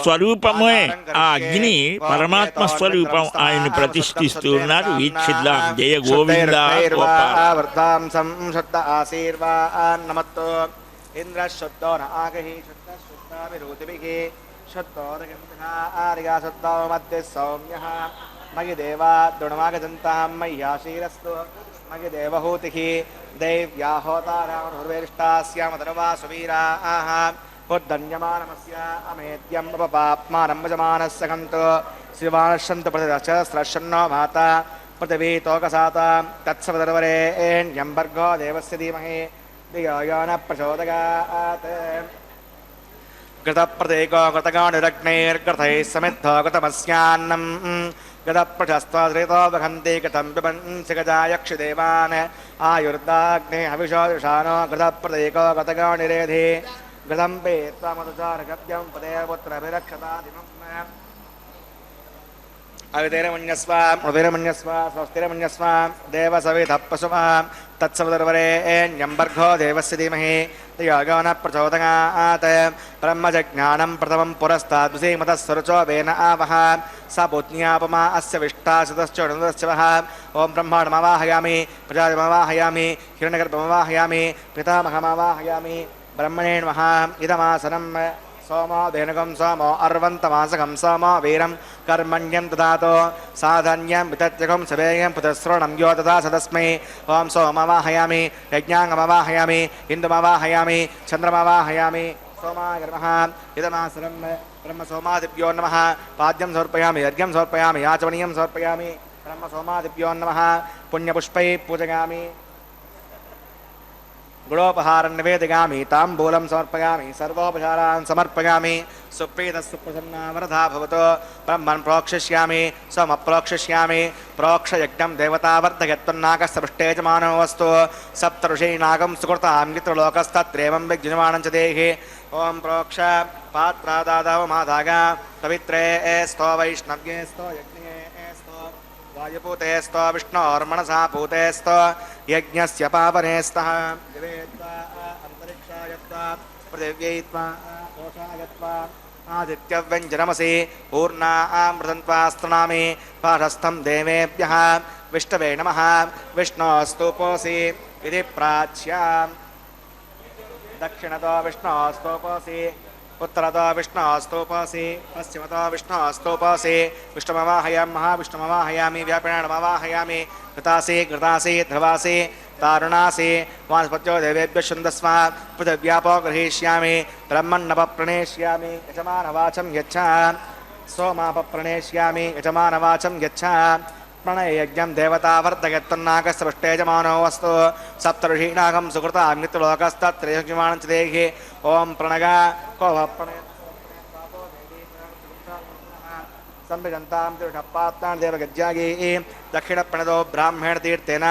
స్వరూపమే, ఆ అగ్ని పరమాత్మ స్వరూపం ఆయన్ని ప్రతిష్ఠిస్తూ ఉన్నారు. వీక్షిద్దాం. జయ గోవింద मयि देवा दृढमागजन्तां मय्याशीरस्तु मयि देवहूतिः दैव्याहोताराणुर्वेष्टास्यामतर्वा सुवीराः उद्दन्यमानमस्य अमेद्यं उपपाप्मानं भजमानस्य कन्तु शिवानश्यन्तु प्रतिदशस्रशन्नो माता पृथिवी तोकसाता तत्सवदर्वरेण्यं भर्गो देवस्य धीमहि धियो यो न प्रचोदयात् घृतप्रदेको घृतगाणिरग्नैर्घृतैः समिद्धो घृतमस्यान्नं घृतप्रशस्त्वाश्रितो वहन्ति घृतं पिबन्ति गजायक्षिदेवान् आयुर्दाग्ने हविषोषानो घृतप्रदेको घृतगाणिरेधि घृतं पेत्वा मधुचारगद्यं पदे पुत्रभिरक्षतादिमम् अवितेरमन्यस्व मृतिरमन्यस्व स्वस्तिरमन्यस्व देवसविधः पशुमः तत्सवदर्वरेण्यं भर्गो देवस्य धीमहि धियो यो न प्रचोदयात् ब्रह्मजज्ञानं प्रथमं पुरस्तात् विषीमतः वेन आवह स पुत्न्यापमा अस्य विष्टाशतश्च वः ॐ ब्रह्माणमवाहयामि प्रजापतिमवाहयामि हिरण्यगर्भमवाहयामि पितामहमवाहयामि ब्रह्मणे नमः इदमासनं सोमो धेनुकं सोमो अर्वन्तमासकं सोमो वीरं कर्मण्यं ददातो साधन्यं वितत्यकं सवेयं पुतस्रोणं यो ददा सदस्मै ॐ सोमवाहयामि यज्ञाङ्गमवाहयामि इन्दुमवाहयामि चन्द्रमवाहयामि सोमाय नमः इदमासनं ब्रह्मसोमादिभ्यो नमः पाद्यं समर्पयामि अर्घ्यं समर्पयामि आचमनीयं समर्पयामि ब्रह्मसोमादिभ्यो नमः पुण्यपुष्पैः पूजयामि गुणोपहारं निवेदयामि ताम्बूलं समर्पयामि सर्वोपचारान् समर्पयामि सुप्रीतः सुप्रसन्ना वरदा भवतु ब्रह्मन् प्रोक्षिष्यामि सोमप्रोक्षिष्यामि प्रोक्षयज्ञं देवतावर्धयत्वन्नागस्तपृष्टेजमानो वस्तु सप्तऋषीनागं सुकृतां मित्रलोकस्तत्रेवं विज्ञमानं च देहि ॐ प्रोक्ष पात्रादादव मादाग पवित्रे स्तो वैष्णव्ये स्तो यज्ञे स्तो वायुपूते स्तो विष्णोर्मनसा पूते स्तो यज्ञस्य पावने स्तः दिवेत्वा अन्तरिक्षायत्वा पृथिव्यैत्वा दोषायत्वा आदित्यव्यञ्जनमसि पूर्णामृतन्त्वा स्तनामि पाठस्थं देवेभ्यः विष्णवे नमः विष्णोस्तुपोऽसि इति प्राच्याम् दक्षिणतो विष्णोस्तुपोऽसि उत्तरतो विष्णोस्तुपोऽसि पश्चिमतो विष्णोस्तुपोऽसि विष्णुमवाहयामि महाविष्णुमवाहयामि व्यापिणामवाहयामि घृतासि घृतासि ध्रुवासि तारुणासि वानस्पत्यो देवेभ्यः छन्दस्व पृथिव्यापो गृहीष्यामि ब्रह्मण्णपप्रणेष्यामि यजमानवाचं यच्छ सोमापप्रणेष्यामि यजमानवाचं यच्छ प्रणययज्ञं देवतावर्धयत्तन्नागस्पृष्टेजमानो वस्तु सप्तऋषीणागं सुकृता मित्रलोकस्तत्रयजमानं च देहि ॐ प्रणग को प्रणय संविजन्तां तिरुषपात्तां देवगज्जागी दक्षिणप्रणदो ब्राह्मण तीर्थेन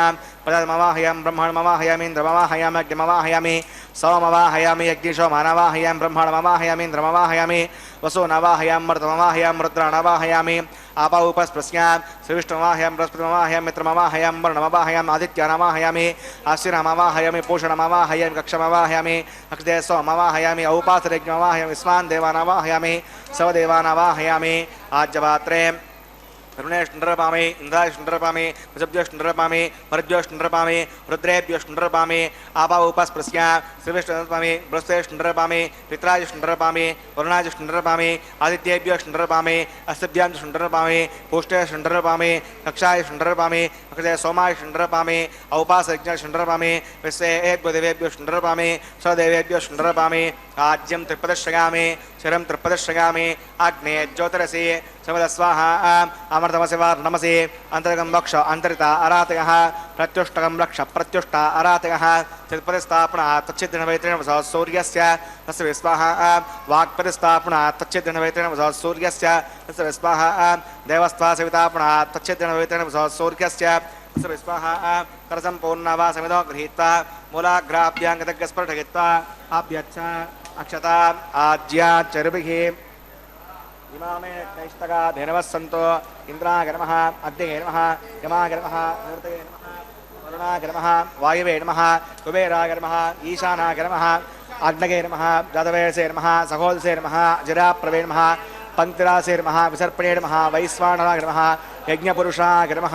पदमवाहयामि ब्रह्मणमवाहयामि इन्द्रमवाहयामि अग्निमवाहयामि सोमवाहयामि यज्ञशोमानवाहयामि ब्रह्मणमवाहयामि इन्द्रमवाहयामि वसुनवाहयामि मरुतमवाहयामि रुद्राणवाहयामि आपौपस्पृश्यामि श्रीविष्णुमवाहयामि बृहस्पतिमवाहयामि मित्रमवाहयामि वर्णमवाहयामि आदित्यानवाहयामि आश्विनमवाहयामि पूषणमवाहयामि कक्षमवाहयामि अक्षदे सोमवाहयामि औपासयज्ञमवाहयामि स्वान् देवानवाहयामि सवदेवानवाहयामि आज्यपात्रे रुणेष्णरपामि इन्द्रायष्णरपामि वृषभ्योष्णरपामि मरुद्भ्योष्णरपामि रुद्रेभ्योष्णरपामि आपावुपस्पृश्यामि श्रीविष्णुरपामि बृहस्पतिष्णरपामि पित्रायुष्णरपामि वरुणायुष्णरपामि आदित्येभ्योष्णरपामि अस्तिभ्यां पूष्टेष्णरपामि कक्षायुष्णरपामि अक्षते सोमायुष्णरपामि औपासयज्ञष्णरपामि विश्वेभ्यो देवेभ्योष्णरपामि स्वदेवेभ्योष्णरपामि आज्यं त्रिपदश्रयामि शिरं त्रिपदश्रयामि अग्ने ज्योतिरसि शमदस्वाहा अमृतमसि वार्णमसि अन्तर्गं वक्ष अन्तरिता अरातयः प्रत्युष्टकं रक्ष प्रत्युष्टा अरातयः चित्पतिस्थापना तच्चिद्दिनवैत्रेण वसः सूर्यस्य तस्य विस्वाहा वाक्पतिस्थापना तच्चिद्दिनवैत्रेण वसः सूर्यस्य तस्य विस्वाहा देवस्त्वा सवितापना तच्चिद्दिनवैत्रेण वसः सूर्यस्य तस्य विस्वाहा करसम्पूर्णा वा समितो गृहीत्वा मूलाग्राभ्याङ्गतज्ञस्पर्शयित्वा आभ्यच्छ अक्षता आज्या चरुभिः इमामे नैष्टका धेनवः सन्तो इन्द्राय नमः अग्नये नमः यमाय नमः मूर्तये नमः वरुणाय नमः वायुवे नमः कुबेराय नमः ईशानाय नमः अग्नये नमः जातवेसे नमः सहोदसे नमः जिराप्रवे नमः पंक्तिरासे नमः विसर्पणे नमः वैश्वानराय नमः यज्ञपुरुषाय नमः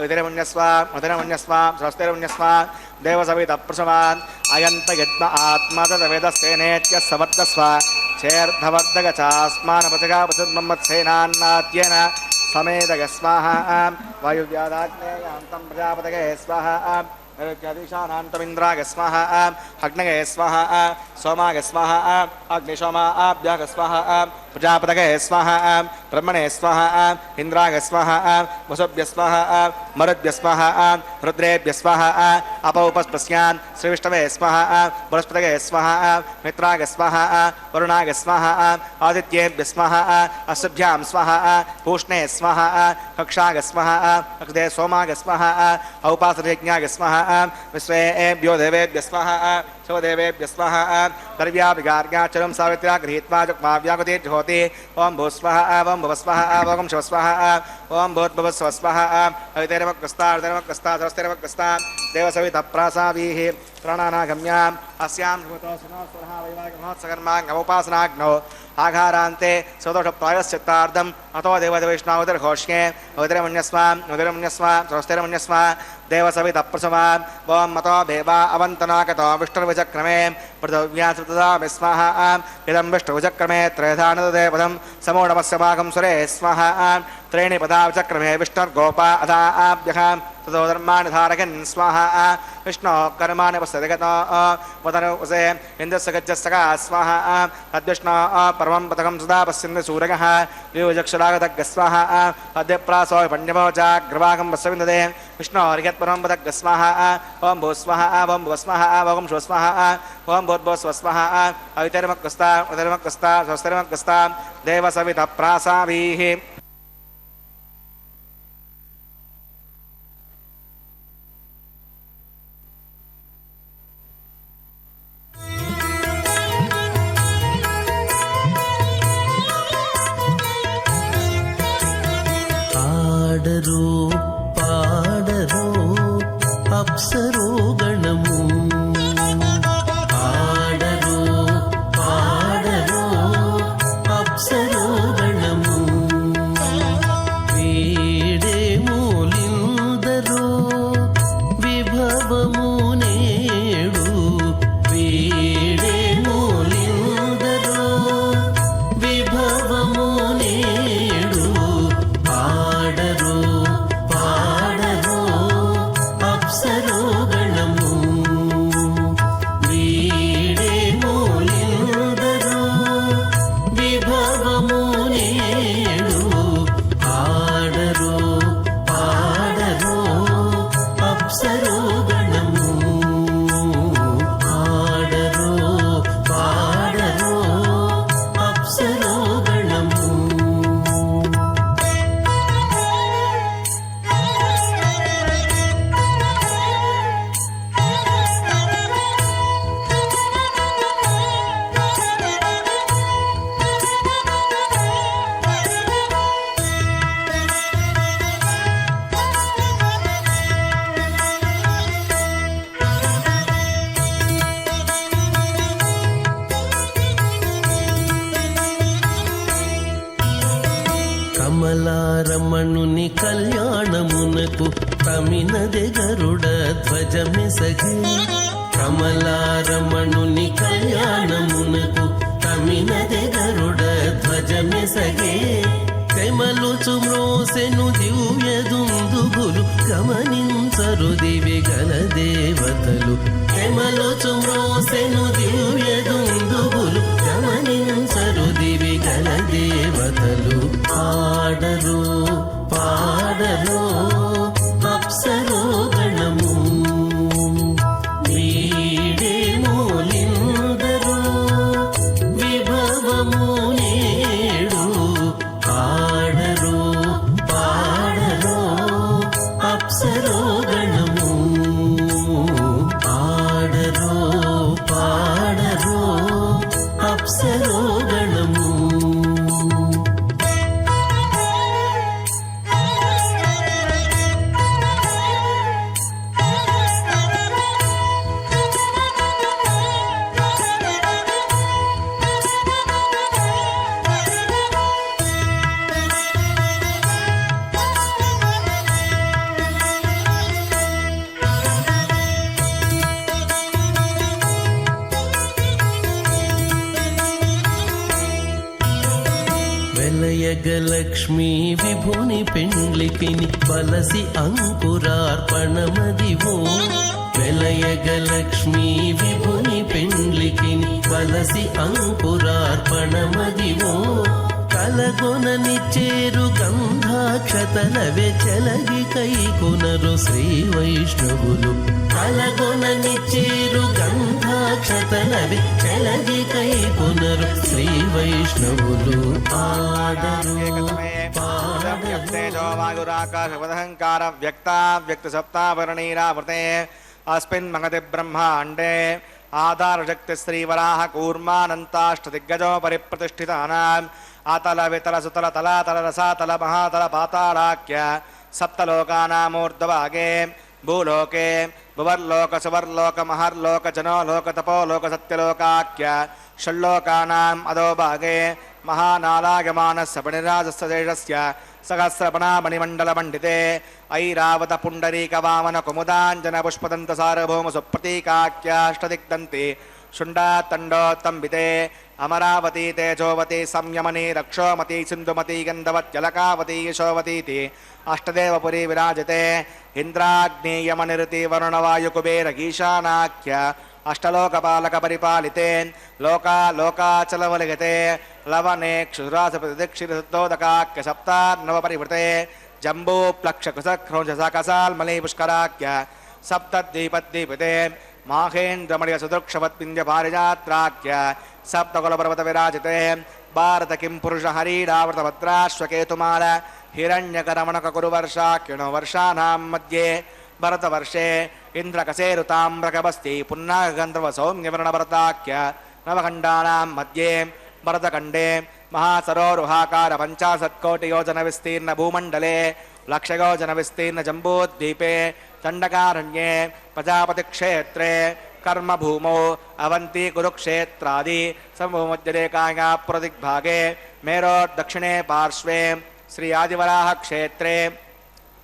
विधिरमन्यस्व मधुरमन्यस्व स्वस्तिरमन्यस्व देवसवितप्रसवान् अयन्त यद्म आत्मा तदवेदस्तेनेत्य सवर्धस्व चेर्धवर्धगचास्मानपचगापसद्मम्मत्सेनान्नाद्येन समेतग स्वाहा वायुव्यादाग्नेयान्तं प्रजापतये स्वाहा नैवेद्यादिशानान्तमिन्द्राग स्वाहा अग्नये स्वाहा सोमाग स्वाहा अग्निशोमाभ्याग स्वाहा प्रजापतये स्वाहा ब्रह्मणे स्वाहा इन्द्राग स्वाहा वसुभ्य स्वाहा मरुद्भ्य स्वाहा रुद्रेभ्य स्वाहा अपौपस्पस्यान् श्रीविष्णवे स्वाहा बृहस्पतये स्वाहा मित्राग स्वाहा वरुणाग स्वाहा आदित्येभ्य स्वाहा अश्वभ्यां स्वाहा पूष्णे स्वाहा कक्षाग स्वाहा अक्षदे सोमाग स्वाहा औपासनयज्ञाग स्वाहा विश्वेभ्यो देवेभ्य स्वाहा शिवदेवेभ्य स्वाहा द्रव्याभिगार्ग्याचरं सावित्र्या गृहीत्वा जुक्माव्याकुतिर्होति ओं भूस्वाहा ओं भुवस्वाहा ओं शिवस्वाहा ओं भूर्भुवस्वस्वाहा अवितेरमग्रस्ता सरस्तेरमग्रस्ता देवसवितप्रासावीः प्राणानागम्याम् अस्यां वैवाहिकमहोत्सकर्माङ्गमुपासनाग्नौ आघारान्ते सदोषप्रायश्चित्तार्धम् अतो देवदेवैष्णवतिर्घोष्ये अवितिरमन्यस्वाम् सरस्तेरमन्यस्वा देवसवितप्रसवान् ओं मतो भेवा अवन्तनाकतो विष्णुर्विचक्रमे पृथिव्यासृतदामि स्वाहा इदं विष्णुविचक्रमे त्रयधानदेवदं समूढमस्य भागं सुरे स्वाहा त्रीणि पदा विचक्रमे विष्णुर्गोपा अधा आभ्यः ततो धर्माणि धारयन् स्वाहा विष्णोः कर्माणि पश्यतिगतो वदनुसे इन्द्रस्य गजस्सका स्वाहा तद्विष्णोः परमं पदकं सदा पश्यन्ति सूरगः वियोजक्षरागतग् स्वाहा अद्यप्रासो पण्यमोजाग्रवागं पश्यविन्दते विष्णोर्यत्परमं पदग् स्वाहा ओं भूस्वाहा ओं भुवस्वाहा ओं शिवस्वाहा ओं भूर्भुवस्वस्वाहा अवितर्मग्रस्ता उदर्मग्रस्ता स्वस्तिर्मग्रस्ता देवसवितप्रासावीः పాడరో అప్సరో గణము పాడరో అప్సరో గణము వీడే మూలిందరో విభవము నేడు వీడే మూలిందరో విభవము నేడు పాడరో అప్సరో గణము వీడే మూలిందరో విభవము నేడు పాడరో అప్సరో గణము పాడరో అప్సరో గణము కమలారమణుని కళ్యాణమునకు తమినదె గరుడ ధ్వజమెసగే కమలారమణుని కళ్యాణమునకు తమినదె గరుడ ధ్వజమెసగే తెమలుచు మ్రోసెను దివ్య దుందుగులు గమనించరు దివి గల దేవతలు తెమలుచు మ్రోసెను దివ్య దుందుగులు గమనించరు దివి గల దేవతలు పాడరో అప్సరో గణము వీడే మూలిందరో విభవము నేడు పాడరో అప్సరో గణము పాడరో అప్సరో గణము వెలయగలక్ష్మీ విభుని పెండ్లికిని బలసి అంకురార్పణమదివో వెలయగలక్ష్మీ విభుని పెండ్లికిని బలసి అంకురార్పణమదివో కలగొనని చేరు గంధాక్షతలవే చెలగి కైకొనరు శ్రీ వైష్ణవులు కలగొనని చేరు గంధాక్షతలవే చెలగి కైకొనరు శ్రీ వైష్ణవులు పాడరు వాయురాకాశవదహంకార వ్యక్తా వ్యక్త సప్తావరణీరావృతే అస్మిన్ మహతి బ్రహ్మాండే ఆధారశక్తి శ్రీవరాహ కూర్మానంతాష్టదిగ్గజో పరిప్రతిష్ఠితానాం అతల వితల సుతల తలాతల రసాతల మహాతల పాతాళాఖ్య సప్తలోకానామూర్ధభాగే భూలోకే భువర్లోక సువర్లోక మహర్లోక జనోలోక తపోలోక సత్యలోకాఖ్య షల్లోకానాం అధోభాగే మహానాలాయమానస్య పణిరాజస్య సహస్రపణామణిమండలమండితే ఐరావత పుండరీక వామన కుముదాంజన పుష్పదంత సార్వభౌమ సుప్రతీకాఖ్యాష్టదిగ్దంతి శుండాతండోత్తంబితే అమరావతీ తేజోవతి సంయమని రక్షోమతి సింధుమతి గంధవత్యలకావతి యశోవతీతి అష్టదేవపురీ విరాజతే ఇంద్రాగ్నేయమనిరుతి వరుణవాయుకుబేరగీశానాఖ్య అష్టలోకపాలక పరిపాలితే లోకాచలవలిగతే లవనే క్షురాసప్రతిక్షిరోదకాఖ్య సప్తార్ణవ పరివృతే జంబూప్లక్షకుసక్రోజసకసాల్మలీ పుష్కరాఖ్య సప్తద్వీపద్వీపితే మాహేంద్రమణియ సుదృక్షవత్పింద్య పారిజాత్రాఖ్య సప్తకులపర్వత విరాజితే భారత కిం పురుష హరీరావృత భద్రాశ్వకేతుమాల హిరణ్యకరమణక కురువర్షాఖ్యణో వర్షానాం మధ్యే భరతవర్షే ఇంద్రకసేరుతామ్రకబస్తి పున్నాగంధర్వ సౌమ్యవర్ణభరతాఖ్య నవఖండానాం మధ్యే భరతఖండే మహాసరోరుహాకార పంచాశత్కోటియోజన విస్తీర్ణ భూమండలే లక్షయోజన విస్తీర్ణ జంబూద్వీపే దండకారణ్యే ప్రజాపతిక్షేత్రే కర్మభూమౌ అవంతి కురుక్షేత్రాది సమభూమధ్యరేఖాయా ప్రదిగ్భాగే మేరోర్దక్షిణే పార్శ్వే శ్రీ ఆదివరాహ క్షేత్రే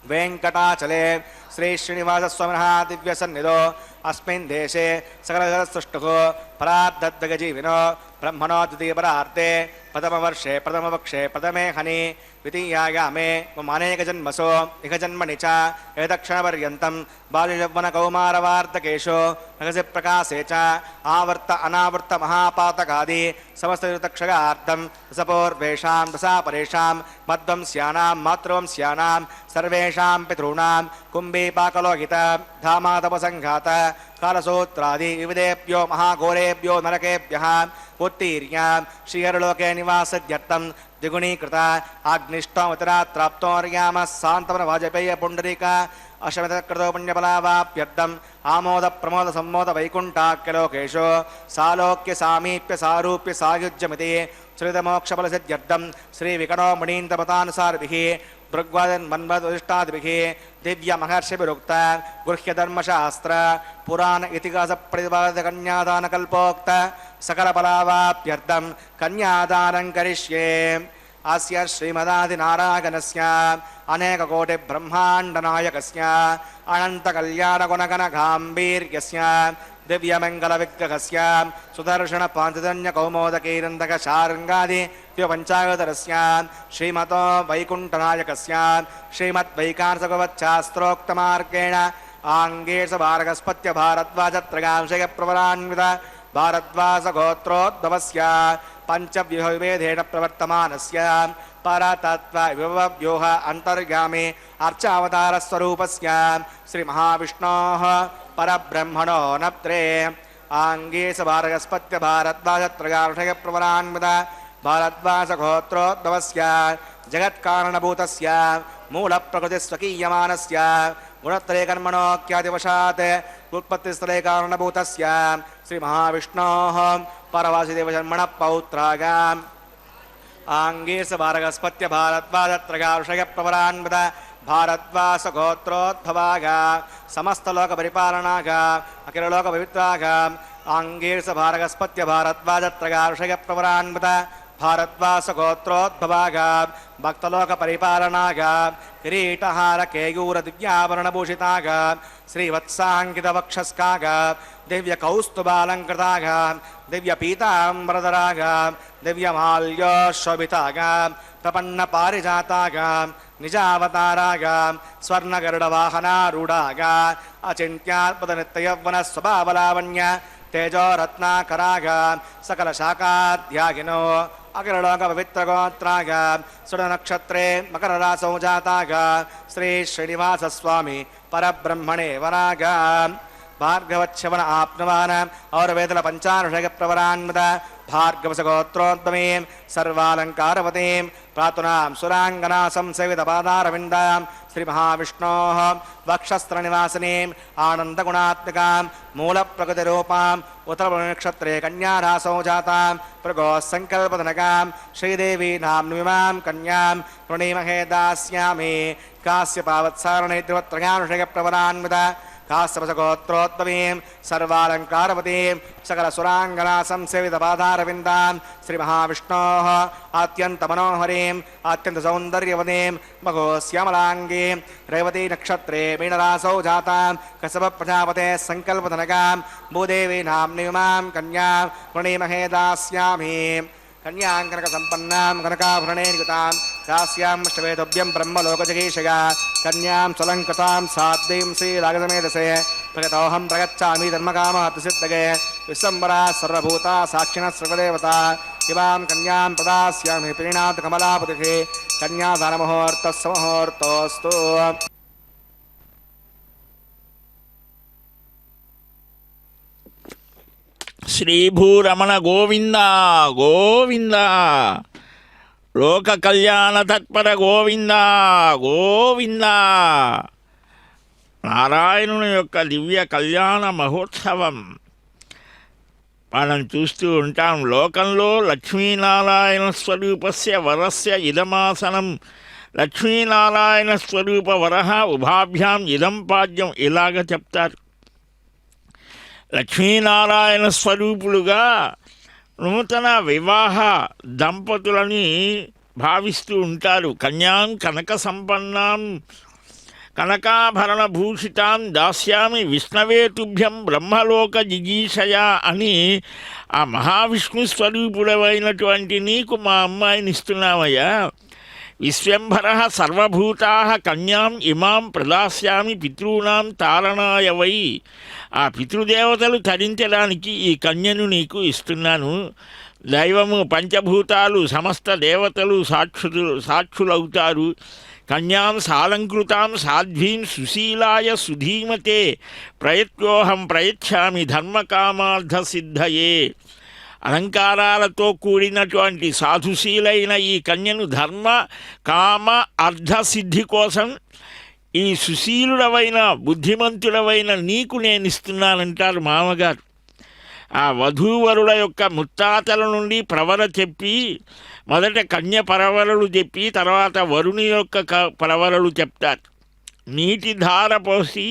వెంకటాచలే శ్రీ శ్రీనివాసస్వామినః దివ్యసన్నిధో అస్మిన్ దేశే సకలసృష్టుః పరార్ధద్వగజీవినో బ్రహ్మణో ద్వితీయపరార్ధే ప్రథమవర్షే ప్రథమపక్షే ప్రథమే హని ద్వితీయాయామే మమనేకజన్మసో ఇహ జన్మని చ ఏతక్షణపర్యంతం బాల్యయౌవనకౌమారవార్ధకేషు రహసి ప్రకాశే చ ఆవర్త అనావర్త మహాపాతకాది సమస్తయుతక్షగార్థం రసపూర్వేషాం రసాపరేషాం మధ్వంస్యానాం మాతృవంస్యానాం సర్వేషాం పితॄణాం కుంభీపాకలోహిత ధామాతపసంఘాత కాలసూత్రాది వివిధేభ్యో మహాఘోరేభ్యో నరకేభ్యః ఉత్తీర్య శ్రీహరిలోకే నివాసద్యర్థం ద్విగుణీకృత అగ్నిష్టోమతిరాత్రాప్తోర్యామ శాంతవన వాజపేయ పుండరీక అశమితకృతో పుణ్యఫలావాప్యర్థం ఆమోద ప్రమోద సంమోద వైకుంఠాఖ్యలోకేషు సాలోక్య సామీప్య సారూప్య సాయుజ్యమితి శ్రీతమోక్షఫలసిద్ధ్యర్థం శ్రీ వికటో మునీంద్రమతానుసారిభిః దృగ్వదన్మన్మదుష్టాదిభిः దివ్య మహర్షిభిరుక్త గృహ్యధర్మశాస్త్ర పురాణ ఇతిహాస ప్రతిపాదిత కన్యాదానకల్పోక్త సకలఫలావాప్యర్థం కన్యాదానం కరిష్యే అస్య శ్రీమదాదినారాయణస్య అనేకకోటి బ్రహ్మాండనాయకస్య అనంతకళ్యాణగుణగణగాంభీర్యస్య దివ్యమంగళవిగ్రహస్య సుదర్శన పాంచజన్యకౌమోదకైరంధక శార్ంగాది పంచాగతరస్య శ్రీమతో వైకుంఠనాయకస్య శ్రీమద్వైకాంసభవచ్చాస్త్రోక్తమార్గేణ ఆంగేశ భారగస్పత్య భారద్వాజత్రగాంశయ ప్రవరాన్విత భారద్వాసగోత్రోద్భవస్య పంచవ్యూహవిభేదేన ప్రవర్తమానస్య పరతత్వ విభవవ్యూహ అంతర్గామి అర్చావతారస్వరూపస్య శ్రీమహావిష్ణోః పరబ్రహ్మణో నప్త్రే ఆంగేశ భారగస్పత్య భారద్వాజత్రగాంశయ ప్రవరాన్విత భారద్వాసగోత్రోద్భవస్య జగత్కారణభూతస్య మూలప్రకృతిస్వకీయమానస్య గుణత్రయ కర్మణోఖ్యాతివశాత్ ఉత్పత్తిస్థలే కారణభూతస్య శ్రీమహావిష్ణోః పరవాసుదేవజన్మణ పౌత్రాగ ఆంగేశ భారగస్పత్య భారద్వాజత్రగాంశయ ప్రవరాన్విత భారద్వాసగోత్రోద్భవాగ సమస్తలోక పరిపాలనాగ అఖిలలోక పవిత్రాగ ఆంగేశ భారగస్పత్య భారద్వాజత్రగాంశయ ప్రవరాన్విత భారద్వాసగోత్రోద్భవాగ భక్తలోక పరిపాలనాగ కిరీటహార కేయూర దివ్యాభరణభూషితాగ శ్రీవత్సాంకిత వక్షస్కాగ దివ్య కౌస్తుభాలంకృతాగ దివ్య పీతాంబరధరాగ దివ్యమాల్యోశోభితాగాం ప్రపన్న పారిజాతాగాం నిజావతారాగాం స్వర్ణగరుడవాహనారూఢాగా అచింత్యాద్భుతనిత్యయౌవన స్వభావలావణ్య తేజోరత్నాకరాగా సకల శాఖాధ్యాగినో అఖిలలోక పవిత్రగోత్రాగా సుడనక్షత్రే మకర రాసౌ జాతాగా శ్రీ శ్రీనివాసస్వామి పరబ్రహ్మణే వరాగా భార్గవచ్చవన ఆప్నవాన ఔరవేదల పంచానుషగ ప్రవరాన్మత భార్గవసగోత్రోద్భవీం సర్వాలంకారవతీం ప్రాతునాం సురాంగనా సంసేవిత పాదారవిందాం శ్రీ మహావిష్ణోః వక్షస్త్రనివాసినీం ఆనందగుణాత్మకాం మూలప్రకృతిరూపాం ఉత్తరనక్షత్రే కన్యారాసౌ జాతాం భృగోః సంకల్పదనకాం శ్రీదేవీ నామ్నిమాం కన్యాం ప్రణీమహే దాస్యామి కాశ్యపావత్సారణే త్రివత్రయానుషగ ప్రవరాన్విత కాశ్యపసగోత్రోద్భవీం సర్వాలంకారవతీం సకల సురాంగనా సంసేవిత పాదారవిందాం శ్రీ మహావిష్ణోః అత్యంత మనోహరీం అత్యంత సౌందర్యవతీం మఘోశ్యామలాంగీం రేవతీ నక్షత్రే మీనరాసౌ జాతాం కశ్యప ప్రజాపతే సంకల్పధనకాం భూదేవి నామ్నిమాం కన్యాం ప్రణీమహే దాస్యామి కన్యాంకనక సంపన్నాం కనకాభరణే నికుతాం దాస్యాం అష్టవేదోభ్యం బ్రహ్మలోకజగీషగా కన్యాం సులంకృతాం సాధ్వీం శ్రీరాగసమేధసే ప్రగతోహం ప్రగచ్చామి ధర్మకామహర్తసిద్ధగే విశ్వంబరా సర్వభూతా సాక్షిణः సర్వదేవతా ఇవాం కన్యాం ప్రదాస్యామి ప్రీణాత్ కమలాపతిః కన్యాదానముహూర్తः సమముహూర్తోऽస్తు. శ్రీభూరమణ గోవింద గోవింద, లోక కళ్యాణ తత్పర గోవింద గోవింద. నారాయణుని యొక్క దివ్య కళ్యాణ మహోత్సవం మనం చూస్తూ ఉంటాం. లోకంలో లక్ష్మీనారాయణ స్వరూపస్య వరస్య ఇదమాసనం, లక్ష్మీనారాయణ స్వరూప వరహ ఉభాభ్యాం ఇదం పాద్యం ఇలాగ చెప్తారు. లక్ష్మీనారాయణ స్వరూపులుగా నూతన వివాహ దంపతులని భావిస్తూ ఉంటారు. కన్యాం కనక సంపన్నాం కనకాభరణ భూషితాం దాస్యామి విష్ణవేతుభ్యం బ్రహ్మలోక జిగీషయా అని ఆ మహావిష్ణు స్వరూపుడమైనటువంటి నీకు మా అమ్మాయిని ఇస్తున్నామయ్యా. విశ్వంభర సర్వభూతా కన్యాం ఇమాం ప్రదాస్యామి పితॄణాం తారణాయ వై. ఆ పితృదేవతలు తరించడానికి ఈ కన్యను నీకు ఇస్తున్నాను. దైవము పంచభూతాలు సమస్త దేవతలు సాక్షులవుతారు. కన్యాం సాలంకృతాం సాధ్వీం సుశీలాయ సుధీమతే ప్రయత్యోహం ప్రయచ్ఛామి ధర్మకామార్థసిద్ధయే. అలంకారాలతో కూడినటువంటి సాధుశీలైన ఈ కన్యను ధర్మ కామ అర్థసిద్ధి కోసం ఈ సుశీలుడవైన బుద్ధిమంతుడవైన నీకు నేను ఇస్తున్నానంటారు మామగారు. ఆ వధూవరుల యొక్క ముత్తాతల నుండి ప్రవర చెప్పి, మొదట కన్య పరవరలు చెప్పి తర్వాత వరుని యొక్క పరవరలు చెప్తారు. నీటి ధార పోసి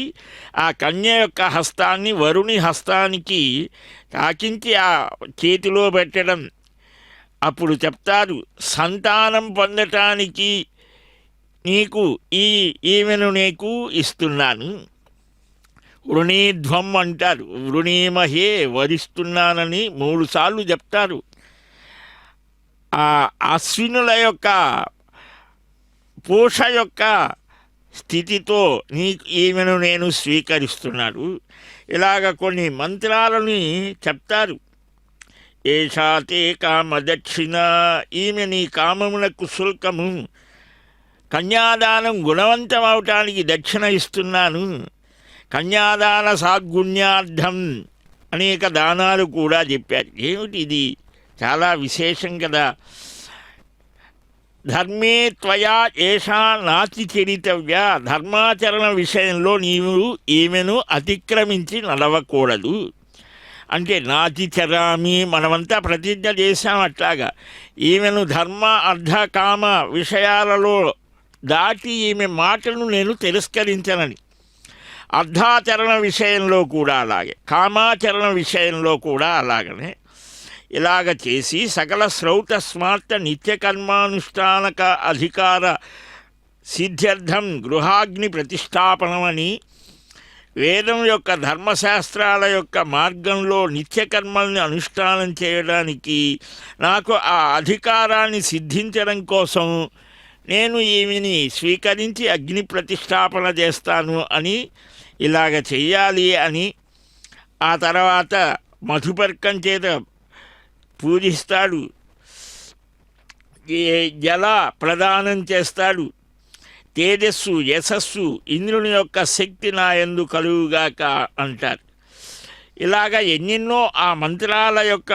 ఆ కన్య యొక్క హస్తాన్ని వరుని హస్తానికి తాకించి ఆ చేతిలో పెట్టడం. అప్పుడు చెప్తారు, సంతానం పొందటానికి నీకు ఈమెను నీకు ఇస్తున్నాను. వృణీధ్వం అంటారు. వృణీమహే వరిస్తున్నానని 3 సార్లు చెప్తారు. ఆ అశ్వినుల యొక్క పూష యొక్క స్థితితో ఈమెను నేను స్వీకరిస్తున్నాను. ఇలాగ కొన్ని మంత్రాలని చెప్తారు. ఏషా తే కామదక్షిణ, ఈమె నీ కామమునకు శుల్కము. కన్యాదానం గుణవంతం అవటానికి దక్షిణ ఇస్తున్నాను. కన్యాదాన సాద్గుణ్యార్థం అనేక దానాలు కూడా చెప్పారు. ఏమిటి ఇది? చాలా విశేషం కదా. ధర్మే త్వయా ఏషా నాతి చరితవ్య. ధర్మాచరణ విషయంలో నీవు ఈమెను అతిక్రమించి నడవకూడదు. అంటే నాతి చరామి, మనమంతా ప్రతిజ్ఞ చేశాం అట్లాగా. ఈమెను ధర్మ అర్థ కామ విషయాలలో దాటి ఈమె మాటను నేను తిరస్కరించనని. అర్ధాచరణ విషయంలో కూడా అలాగే, కామాచరణ విషయంలో కూడా అలాగనే ఇలాగ చేసి సకల శ్రౌత స్మార్త నిత్యకర్మానుష్ఠానక అధికార సిద్ధ్యర్థం గృహాగ్ని ప్రతిష్టాపనమని వేదం యొక్క ధర్మశాస్త్రాల యొక్క మార్గంలో నిత్యకర్మల్ని అనుష్ఠానం చేయడానికి నాకు ఆ అధికారాన్ని సిద్ధించడం కోసం నేను ఈమెని స్వీకరించి అగ్ని ప్రతిష్టాపన చేస్తాను అని ఇలాగ చెయ్యాలి అని ఆ తర్వాత మధుపర్కం చేత పూజిస్తాడు, జల ప్రదానం చేస్తాడు, తేజస్సు యశస్సు ఇంద్రుని యొక్క శక్తి నా యందు కలుగుగాక అంటారు. ఇలాగ ఎన్నెన్నో ఆ మంత్రాల యొక్క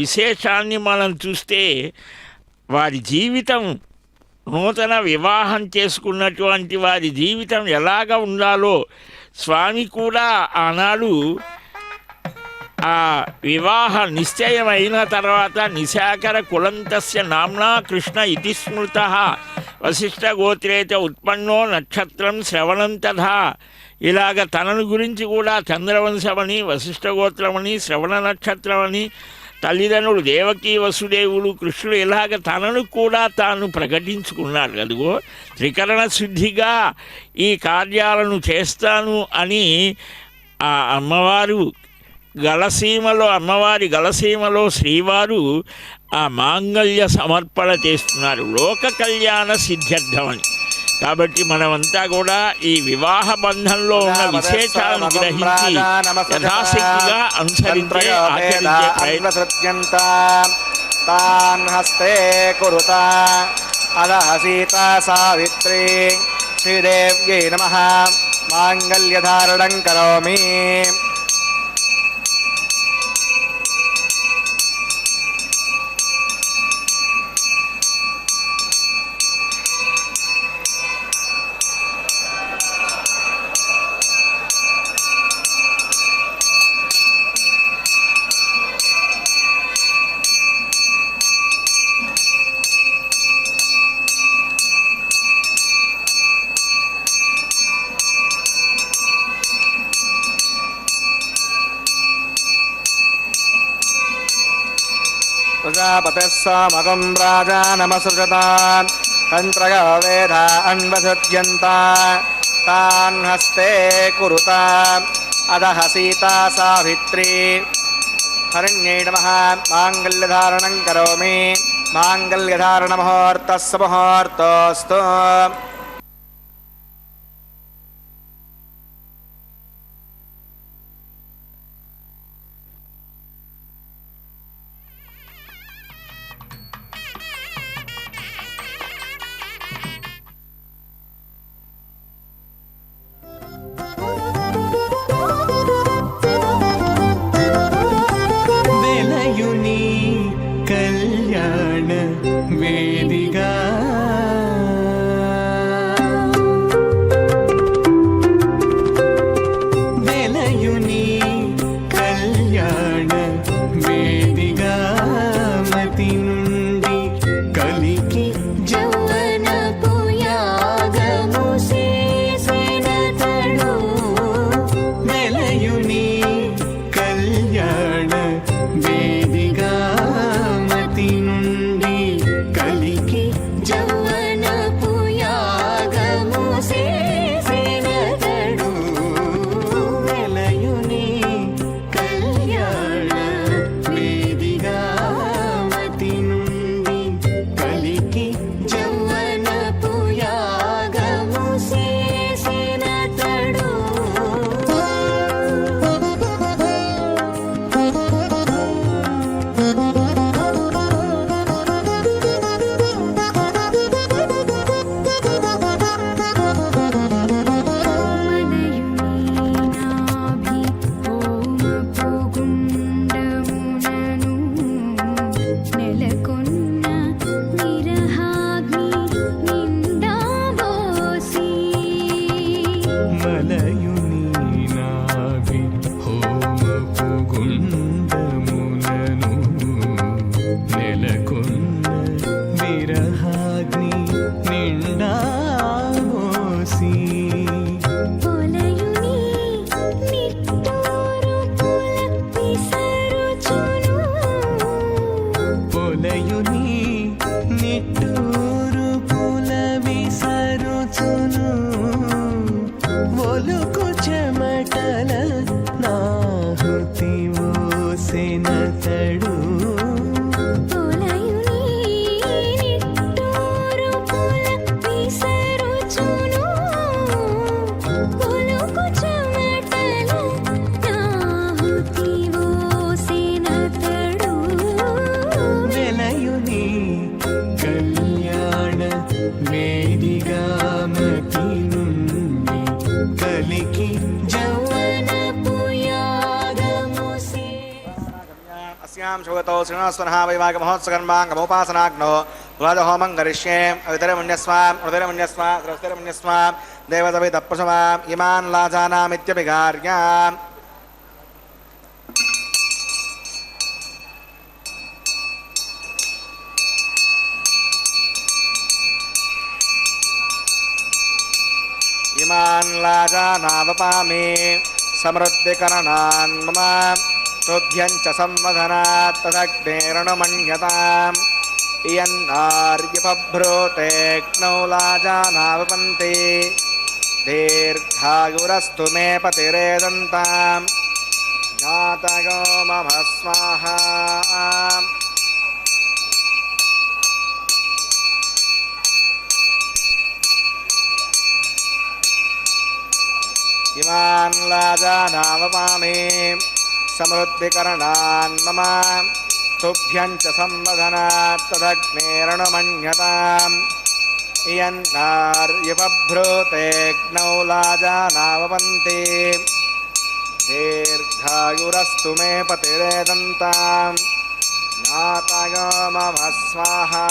విశేషాన్ని మనం చూస్తే వారి జీవితం, నూతన వివాహం చేసుకున్నటువంటి వారి జీవితం ఎలాగ ఉండాలో స్వామి కూడా ఆనాడు ఆ వివాహ నిశ్చయమైన తర్వాత నిశాకర కులంతస్య నామ్నా కృష్ణ ఇతి స్మృత వశిష్ఠగోత్రేచ ఉత్పన్నో నక్షత్రం శ్రవణం తథా. ఇలాగ తనను గురించి కూడా చంద్రవంశమని, వశిష్ఠగోత్రమని, శ్రవణ నక్షత్రమని, తల్లిదండ్రులు దేవకీ వసుదేవులు, కృష్ణుడు ఇలాగ తనను కూడా తాను ప్రకటించుకున్నాడు. అదిగో త్రికరణ శుద్ధిగా ఈ కార్యాలను చేస్తాను అని ఆ అమ్మవారు అమ్మవారి గలసీమలో శ్రీవారు ఆ మాంగళ్య సమర్పణ చేస్తున్నారు లోక కళ్యాణ సిద్ధ్యర్థమని. కాబట్టి మనమంతా కూడా ఈ వివాహ బంధంలో ఉన్న విశేషాలను గ్రహించి యథాశక్తిగా అనుసరించే ఆచరించే ప్రయత్నం. తాన్ హస్తే కురుత అదః సీతా సావిత్రీ శ్రీదేవ్యై నమః మాంగళ్యధారణం కరోమి. ప్రజాపతిః సమగం రాజానమసృజతాన్ తంత్రయో వేదా అన్వసృజ్యంత తాన్ హస్తే కురుత అదః సీతా సావిత్రీ హరిణ్యై నమః మాంగళ్యధారణం కరోమి. మాంగళ్యధారణ ముహూర్తస్సు ముహూర్తోస్తు. వెలయుని కళ్యాణ వేదిగా నతడు వెలయుని కళ్యాణ వేదిగామతి నుండి కలికి अस्यां शुभतो श्रीनिवासवनः वैवाहिकमहोत्सवकर्माङ्गमोपासनाग्नो भुवादहोमं करिष्ये अवितरमुण्यस्वाम् उदरमुण्यस्वाम् द्रवस्तिरमुण्यस्वाम् देवतविदप्रसवाम् इमान् लाजानामित्यभिगार्याम् इमान् लाजानावपामि समृद्धिकरणान् मम तुभ्यं च संवदनात् तदग्नेरणमन्यताम् इयन्नार्यपभ्रूतेऽग्नौ लाजानावपन्ति दीर्घायुरस्तु मे पतिरेदन्ताम् ज्ञातयो मम स्वाहा इमान् लाजानावपामि समृद्धिकरणान् मम तुभ्यं च संवदनात् तदग्नेरणमन्यताम् इयन्नार्यपभ्रूतेऽग्नौ लाजानावपन्ति दीर्घायुरस्तु मे पतिरेदन्ताम् ज्ञातयो मम स्वाहा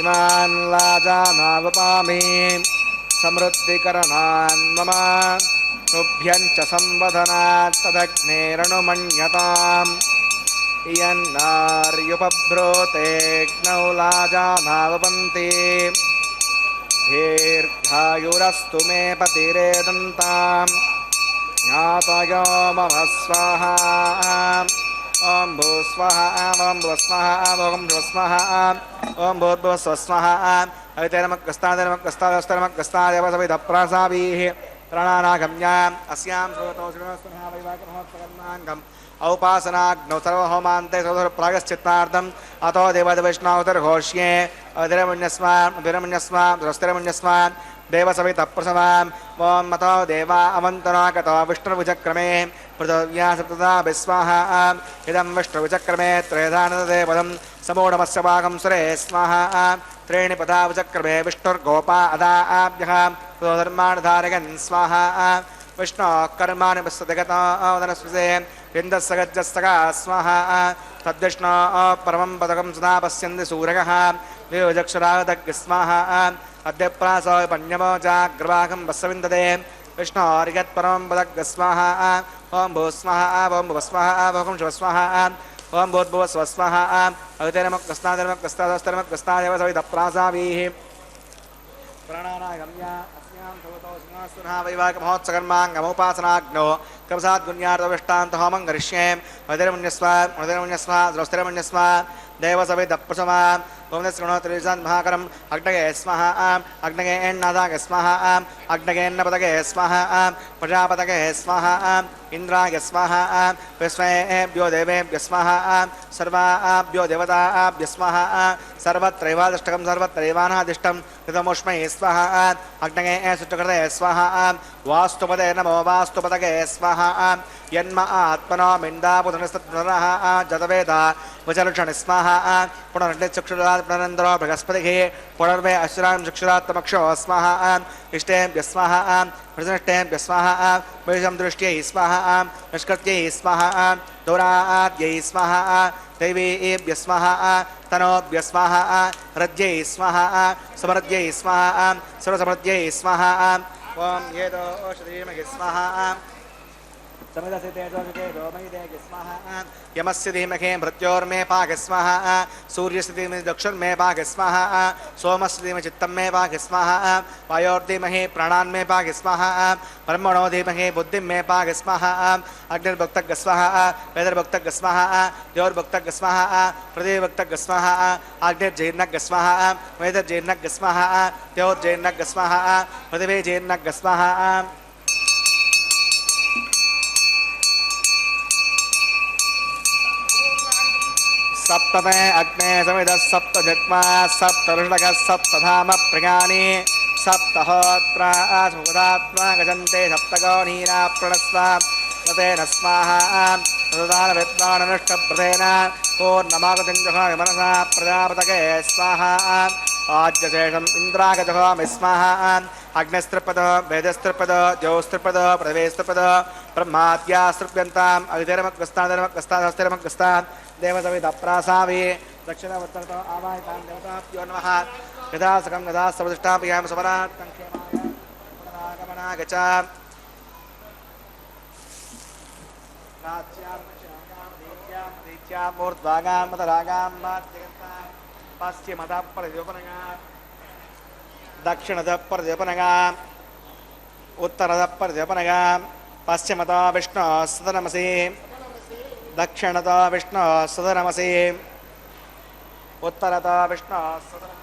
इमान् लाजानावपामि समृद्धिकरणान् मम तुभ्यं च संवदनात् तदग्नेरणुमन्यताम् इयन्नार्युपभ्रूतेऽग्नौ लाजानावपन्ति दीर्घायुरस्तु मे पतिरेदन्ताम् ज्ञातयो मम स्वाहा ओम भूस्वः ओम भुवस्वः ओम भुवस्वः ओम भूर्भुवस्वः अवितरमक्कस्तादमक्कस्तादस्तरमक्कस्तादेवसविधप्रासाभिः प्राणानागम्याम् अस्यां श्रोतो श्रीनिवासवनः वैवाहिकमहोत्सवकर्माङ्गम् औपासनाग्नौ सर्वहोमान्ते सर्वप्रागश्चित्तार्थम् अतो देवदेवैष्णवोत्तरघोष्ये अवितरमन्यस्वाम् स्वस्तिरमन्यस्वाम् देवसवितप्रसवाम् ओम मतो देवा अवन्तनाकतो विष्णुभुजक्रमे पृथिव्या सप्तदा विस्वाहा इदं विष्णुभुजक्रमे त्रयधानदेवदं समूढमस्य भागं सुरे स्वाहा त्रीणि पदा भुजक्रमे विष्णुर्गोपा अदाभ्यः धर्माणधारयन् स्वाहा विष्णोः कर्माणि विश्वजगतोदनस्पृशे इन्दस्य गज्जस्तका स्वाहा तद्विष्णोः परमं पदकं सदा पश्यन्ति सूरयः विभुजक्षरादग् स्वाहा अद्य प्रासो पन्यमोजाग्रवाकं वस्सविन्दते विष्णोर्यत्परमं पदग् स्वाहा ओम भूस्वः ओम भुवस्वः ओम शिवस्वः ओम भूर्भुवस्वः अवितरमक्कस्तादमक्कस्तादस्तरमक्कस्तादेवसविधप्रासाभिः प्राणानागम्या अस्यां भगवतो श्रीनिवासवनः वैवाहिकमहोत्सवकर्माङ्गमोपासनाग्नौ कवसाद्गुण्यार्तविष्टान्तहोमं करिष्ये अवितरमुण्यस्वाम् द्रवस्तिरमुण्यस्वाम् देवसविधप्रसवाम् ओम श्रृणोत्रिजन्महाकरम् अग्नये स्वाहा अग्नयेन्नादाय स्वाहा अग्नयेन्नपतये स्वाहा प्रजापतये स्वाहा इंद्राय स्वाहा विश्वेभ्यो देवेभ्यो स्वाहा सर्वाभ्यो देवताभ्यो स्वाहा सर्वत्रैवादिष्टकं सर्वत्रैवानादिष्टं ऋतमुष्मै स्वाहा अग्नये सुष्टुकृते स्वाहा वास्तुपदे नमो वास्तुपतये स्वाहा यन्म आत्मनो मिन्दापुतनस्तत्पुनरः जतवेदा वचलक्षण स्वाहा पुनर्निचक्षुरात् पुनरन्दरो बृहस्पतिः पुनर्वे अश्रां चक्षुरात्तमक्षो स्वाहा इष्टेभ्यः स्वाहा प्रतिष्ठेभ्यः स्वाहा वैषं दृष्ट्यै स्वाहा निष्कृत्यै स्वाहा दोराद्यै स्वाहा दैवेभ्यः स्वाहा तनोभ्यः स्वाहा रज्यै स्वाहा समृद्ध्यै स्वाहा सर्वसमृद्ध्यै स्वाहा ओम येदो औषधीमहि स्वाहा समिदसि तेजोसिते रोमयिते स्वाहा यमस्य धीमहि मृत्योर्मे पाक स्वाहा सूर्यस्य धीमहि दक्षुर्मे पाक स्वाहा सोमस्य धीमहि चित्तं मे पाक स्वाहा वायोर्धीमहि प्राणान्मे पाक स्वाहा ब्रह्मणो धीमहि बुद्धिं मे पाक स्वाहा अग्निर्भुक्तः स्वाहा वेदर्भुक्तः स्वाहा द्योर्भुक्तः स्वाहा पृथिवीभुक्तः स्वाहा अग्निर्जीर्णः स्वाहा वेदर्जीर्णः स्वाहा द्योर्जीर्णः स्वाहा पृथिवीजीर्णः स्वाहा सप्तमे अग्ने समिदः सप्त जग्मा सप्त ऋषभः सप्तधाम प्रज्ञानि सप्तहोत्रा सुदात्मा गजन्ते सप्तगौनीरा प्रणस्वा तेन स्वाहा सुदान विद्वाननुष्टप्रथेन पूर्णमागतिञ्जहामि मनसा प्रजापतये स्वाहा आज्यशेषम् इन्द्रागजहामि स्वाहा अग्निस्त्रिपदो वेदस्त्रिपदो ज्योस्त्रिपदो पृथिवीस्त्रिपदो ब्रह्माद्यास्तृप्यन्ताम् अविधेरमग्रस्तादमग्रस्तादस्तिरमग्रस्तान् देवसविदप्रासावे दक्षिणवर्तनतो आवाहितां देवताभ्यो नमः यदा सकं यदा सर्वदृष्टाभ्यां समरात् गमनागमनागच प्राच्यां दक्षिणागां दीत्यां दीत्यां मूर्ध्वागां मदरागां माध्यगन्तां पश्चिमतः परद्योपनगां दक्षिणतः परद्योपनगां उत्तरतः परद्योपनगां पश्चिमतः विष्णुः सदनमसि दक्षिणतः विष्णुः सदनमसि उत्तरतः विष्णुः सदनमसि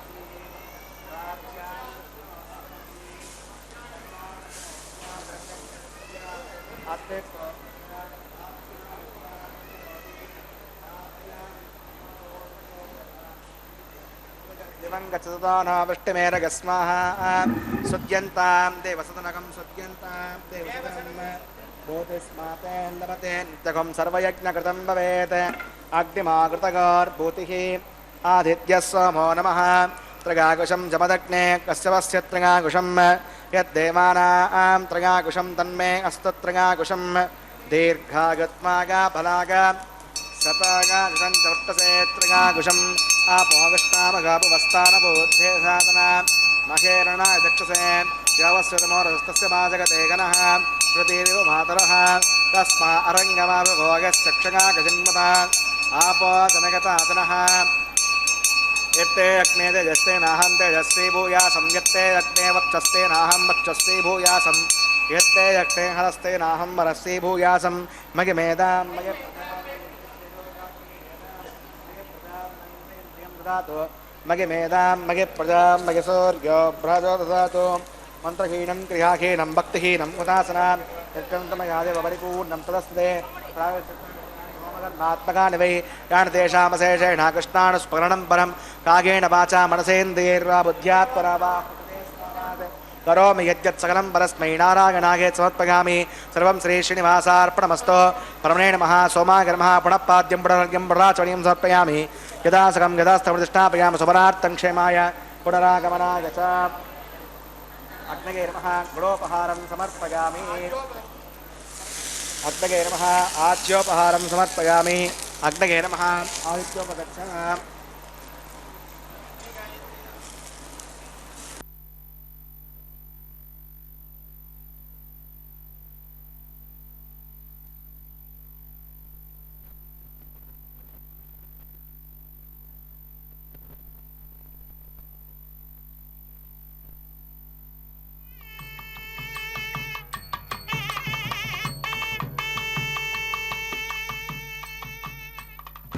दिवं गच्छतो न वृष्टिमेरगस्माः सुद्यन्तां देवसदनकं सुद्यन्तां देवसदनं भूतिस्मातेन्दमते नित्यकं सर्वयज्ञकृतं भवेत् अग्निमाकृतगोर्भूतिः आदित्यः सोमो नमः त्रिगाकुशं जमदग्ने कश्यपस्य त्रिगाकुशं यद्देवानां त्रिगाकुशं तन्मे अस्तु त्रिगाकुशं दीर्घागत्मागा फलागा सतागाकुशं चवर्तसे त्रिगाकुशम् आपोगष्टामगापुवस्तानबोध्ये साधना महेरणाय दक्षसे यावस्वतमोरस्तस्य माजगते गणः प्रतिदेव मातरः तस्मा अरङ्गमाभोगश्चक्षगाकजन्मता आपो जनगतातनः यत्ते अग्ने तेजस्ते नाहं तेजस्वी भूयासं यत्ते अग्ने वक्षस्ते नाहं वक्षस्वी भूयासं यत्ते अग्ने हरस्ते नाहं हरस्वी भूयासं मगिमेदां मगे मगिमेदां मगे प्रजां मगे सूर्यो भ्राजो ददातु मंत्रहीनं क्रियाहीनं भक्तिहीनं उदासनां यत्कन्तमयादेव परिपूर्णं तदस्ते आत्मकानि वै यान् तेषामशेषेण कृष्णानुस्मरणं परं कागेण वाचा मनसेन्द्रियैर्वा बुद्ध्यात्मना वा करोमि यद्यत् सकलं परस्मै नारायणाय समर्पयामि सर्वं श्रीश्रीनिवासार्पणमस्तु परमणे नमः सोमाय नमः पुनः पाद्यं पुनरर्घ्यं पुनराचरणीयं समर्पयामि यदा सकं यदा स्थापयामि सुभरार्थं क्षेमाय पुनरागमनाय च अग्नये नमः गुणोपहारं समर्पयामि अग्नये नमः आज्योपहारं समर्पयामि अग्नये नमः आदित्योपगच्छः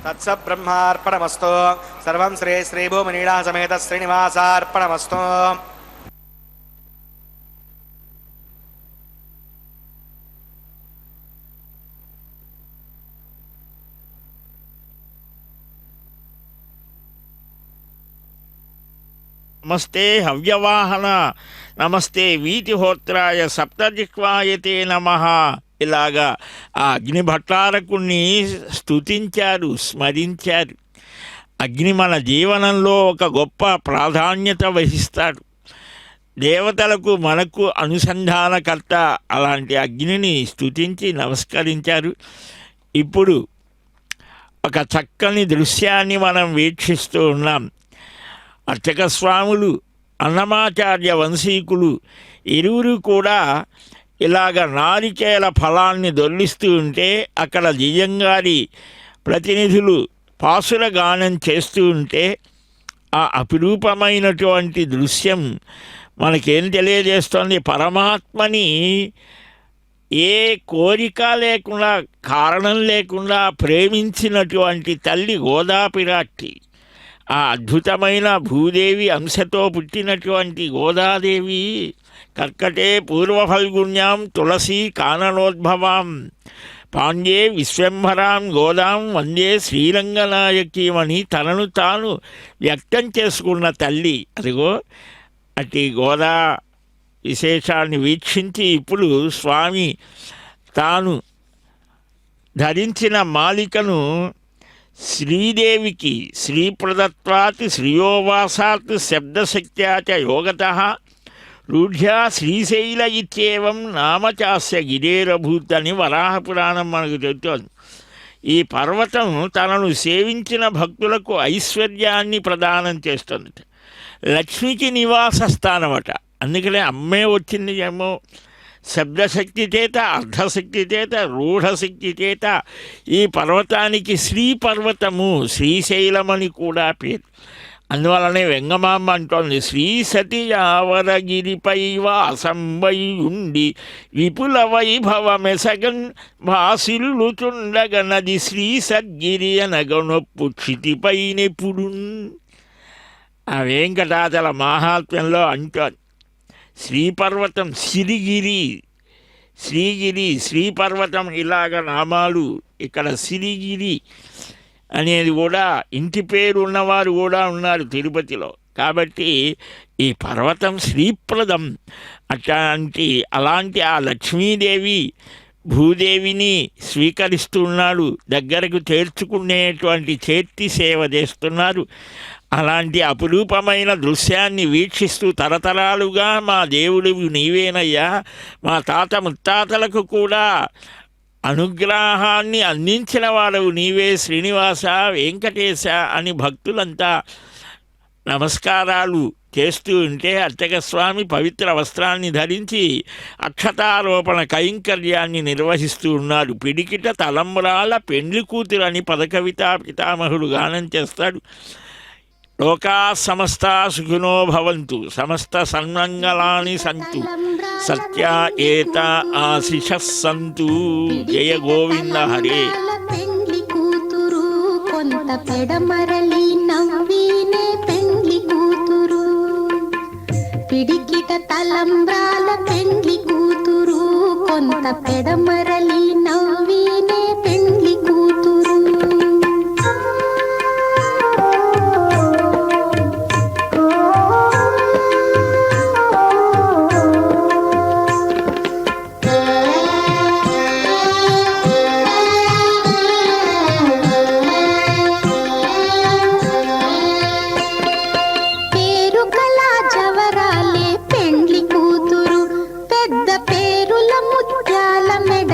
तत्सब्रह्मार्पणमस्तु सर्वं श्री श्रीभूमनीला समेत श्रीनिवासार्पणमस्तु నమస్తే హవ్యవాహన నమస్తే వీతిహోత్రాయ సప్తజిహ్వాయతే నమః ఇలాగా ఆ అగ్నిభట్టారకుణ్ణి స్తుతించారు, స్మరించారు. అగ్ని మన జీవనంలో ఒక గొప్ప ప్రాధాన్యత వహిస్తాడు. దేవతలకు మనకు అనుసంధానకర్త. అలాంటి అగ్నిని స్తుతించి నమస్కరించారు. ఇప్పుడు ఒక చక్కని దృశ్యాన్ని మనం వీక్షిస్తూ ఉన్నాం. అర్చక స్వాములు, అన్నమాచార్య వంశీకులు ఇరువురు కూడా ఇలాగ నారికేల ఫలాన్ని దొర్లిస్తూ ఉంటే అక్కడ జియంగారి ప్రతినిధులు పాసుర గానం చేస్తూ ఉంటే ఆ అపురూపమైనటువంటి దృశ్యం మనకేం తెలియజేస్తోంది? పరమాత్మని ఏ కోరిక లేకుండా, కారణం లేకుండా ప్రేమించినటువంటి తల్లి గోదాపిరాట్టి. ఆ అద్భుతమైన భూదేవి అంశతో పుట్టినటువంటి గోదాదేవి కర్కటే పూర్వఫల్గుణ్యాం తులసి కాననోద్భవాం పాండ్యే విశ్వంభరాం గోదాం వందే శ్రీరంగనాయకీమని తనను తాను వ్యక్తం చేసుకున్న తల్లి. అదిగో అట్టి గోదా విశేషాన్ని వీక్షించి ఇప్పుడు స్వామి తాను ధరించిన మాలికను శ్రీదేవికి శ్రీప్రదత్వాత్ శ్రియోవాసాత్ శబ్దశక్త్యాచ యోగతః రూఢ్యా శ్రీశైల ఇత్యేవం నామచాస్య గిరేరభూత్ అని వరాహపురాణం మనకు చెబుతోంది. ఈ పర్వతం తనను సేవించిన భక్తులకు ఐశ్వర్యాన్ని ప్రదానం చేస్తుంది. లక్ష్మికి నివాస స్థానమట. అందుకనే అమ్మే వచ్చింది ఏమో శబ్దశక్తి చేత, అర్ధశక్తి చేత, రూఢశక్తి చేత ఈ పర్వతానికి శ్రీపర్వతము, శ్రీశైలమని కూడా పేరు. అందువలనే వెంగమాంబ అంటోంది, శ్రీ సతి యావరగిరిపై వాసంబై ఉండి విపుల వైభవమెసగన్ భాసిల్లుచుండగనది శ్రీ సద్గిరి అనగనొప్పు క్షితిపైనెప్పుడు. ఆ వెంకటాచల మహాత్మ్యంలో అంటోంది శ్రీపర్వతం సిరిగిరి, శ్రీగిరి, శ్రీపర్వతం ఇలాగ నామాలు. ఇక్కడ సిరిగిరి అనేది కూడా ఇంటి పేరు ఉన్నవారు కూడా ఉన్నారు తిరుపతిలో. కాబట్టి ఈ పర్వతం శ్రీప్రదం. అలాంటి ఆ లక్ష్మీదేవి భూదేవిని స్వీకరిస్తున్నాడు, దగ్గరకు చేర్చుకునేటువంటి చేర్తి సేవ చేస్తున్నారు. అలాంటి అపురూపమైన దృశ్యాన్ని వీక్షిస్తూ తరతరాలుగా మా దేవుడివి నీవేనయ్యా, మా తాత ముత్తాతలకు కూడా అనుగ్రహాన్ని అందించిన వాడవు నీవే శ్రీనివాస వెంకటేశ అని భక్తులంతా నమస్కారాలు చేస్తూ ఉంటే అర్చకస్వామి పవిత్ర వస్త్రాన్ని ధరించి అక్షతారోపణ కైంకర్యాన్ని నిర్వహిస్తూ ఉన్నారు. పిడికిట తలంబ్రాల పెండ్లి కూతురు అని పదకవితా పితామహుడు గానం చేస్తాడు. లోకా సమస్త సుఖినో భవంతు, సమస్త సన్మంగళాని సంతు, సత్య ఏత ఆశిషః సంతు. జయ గోవింద హరే. పెండ్లి కూతురు కొంత పెడమరలి నవ్వినే పెండ్లి కూతురు, పిడికిట తలంబ్రాల పెండ్లి కూతురు కొంత పెడమరలి నవ్వినే పెండ్లి కూతురు. మెడ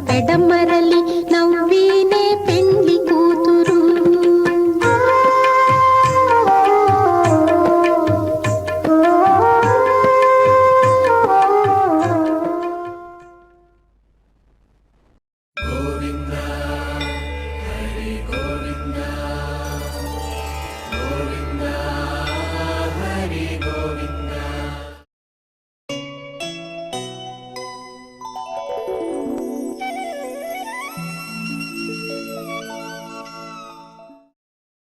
పెడమరలి నవ్వినే పెండ్లి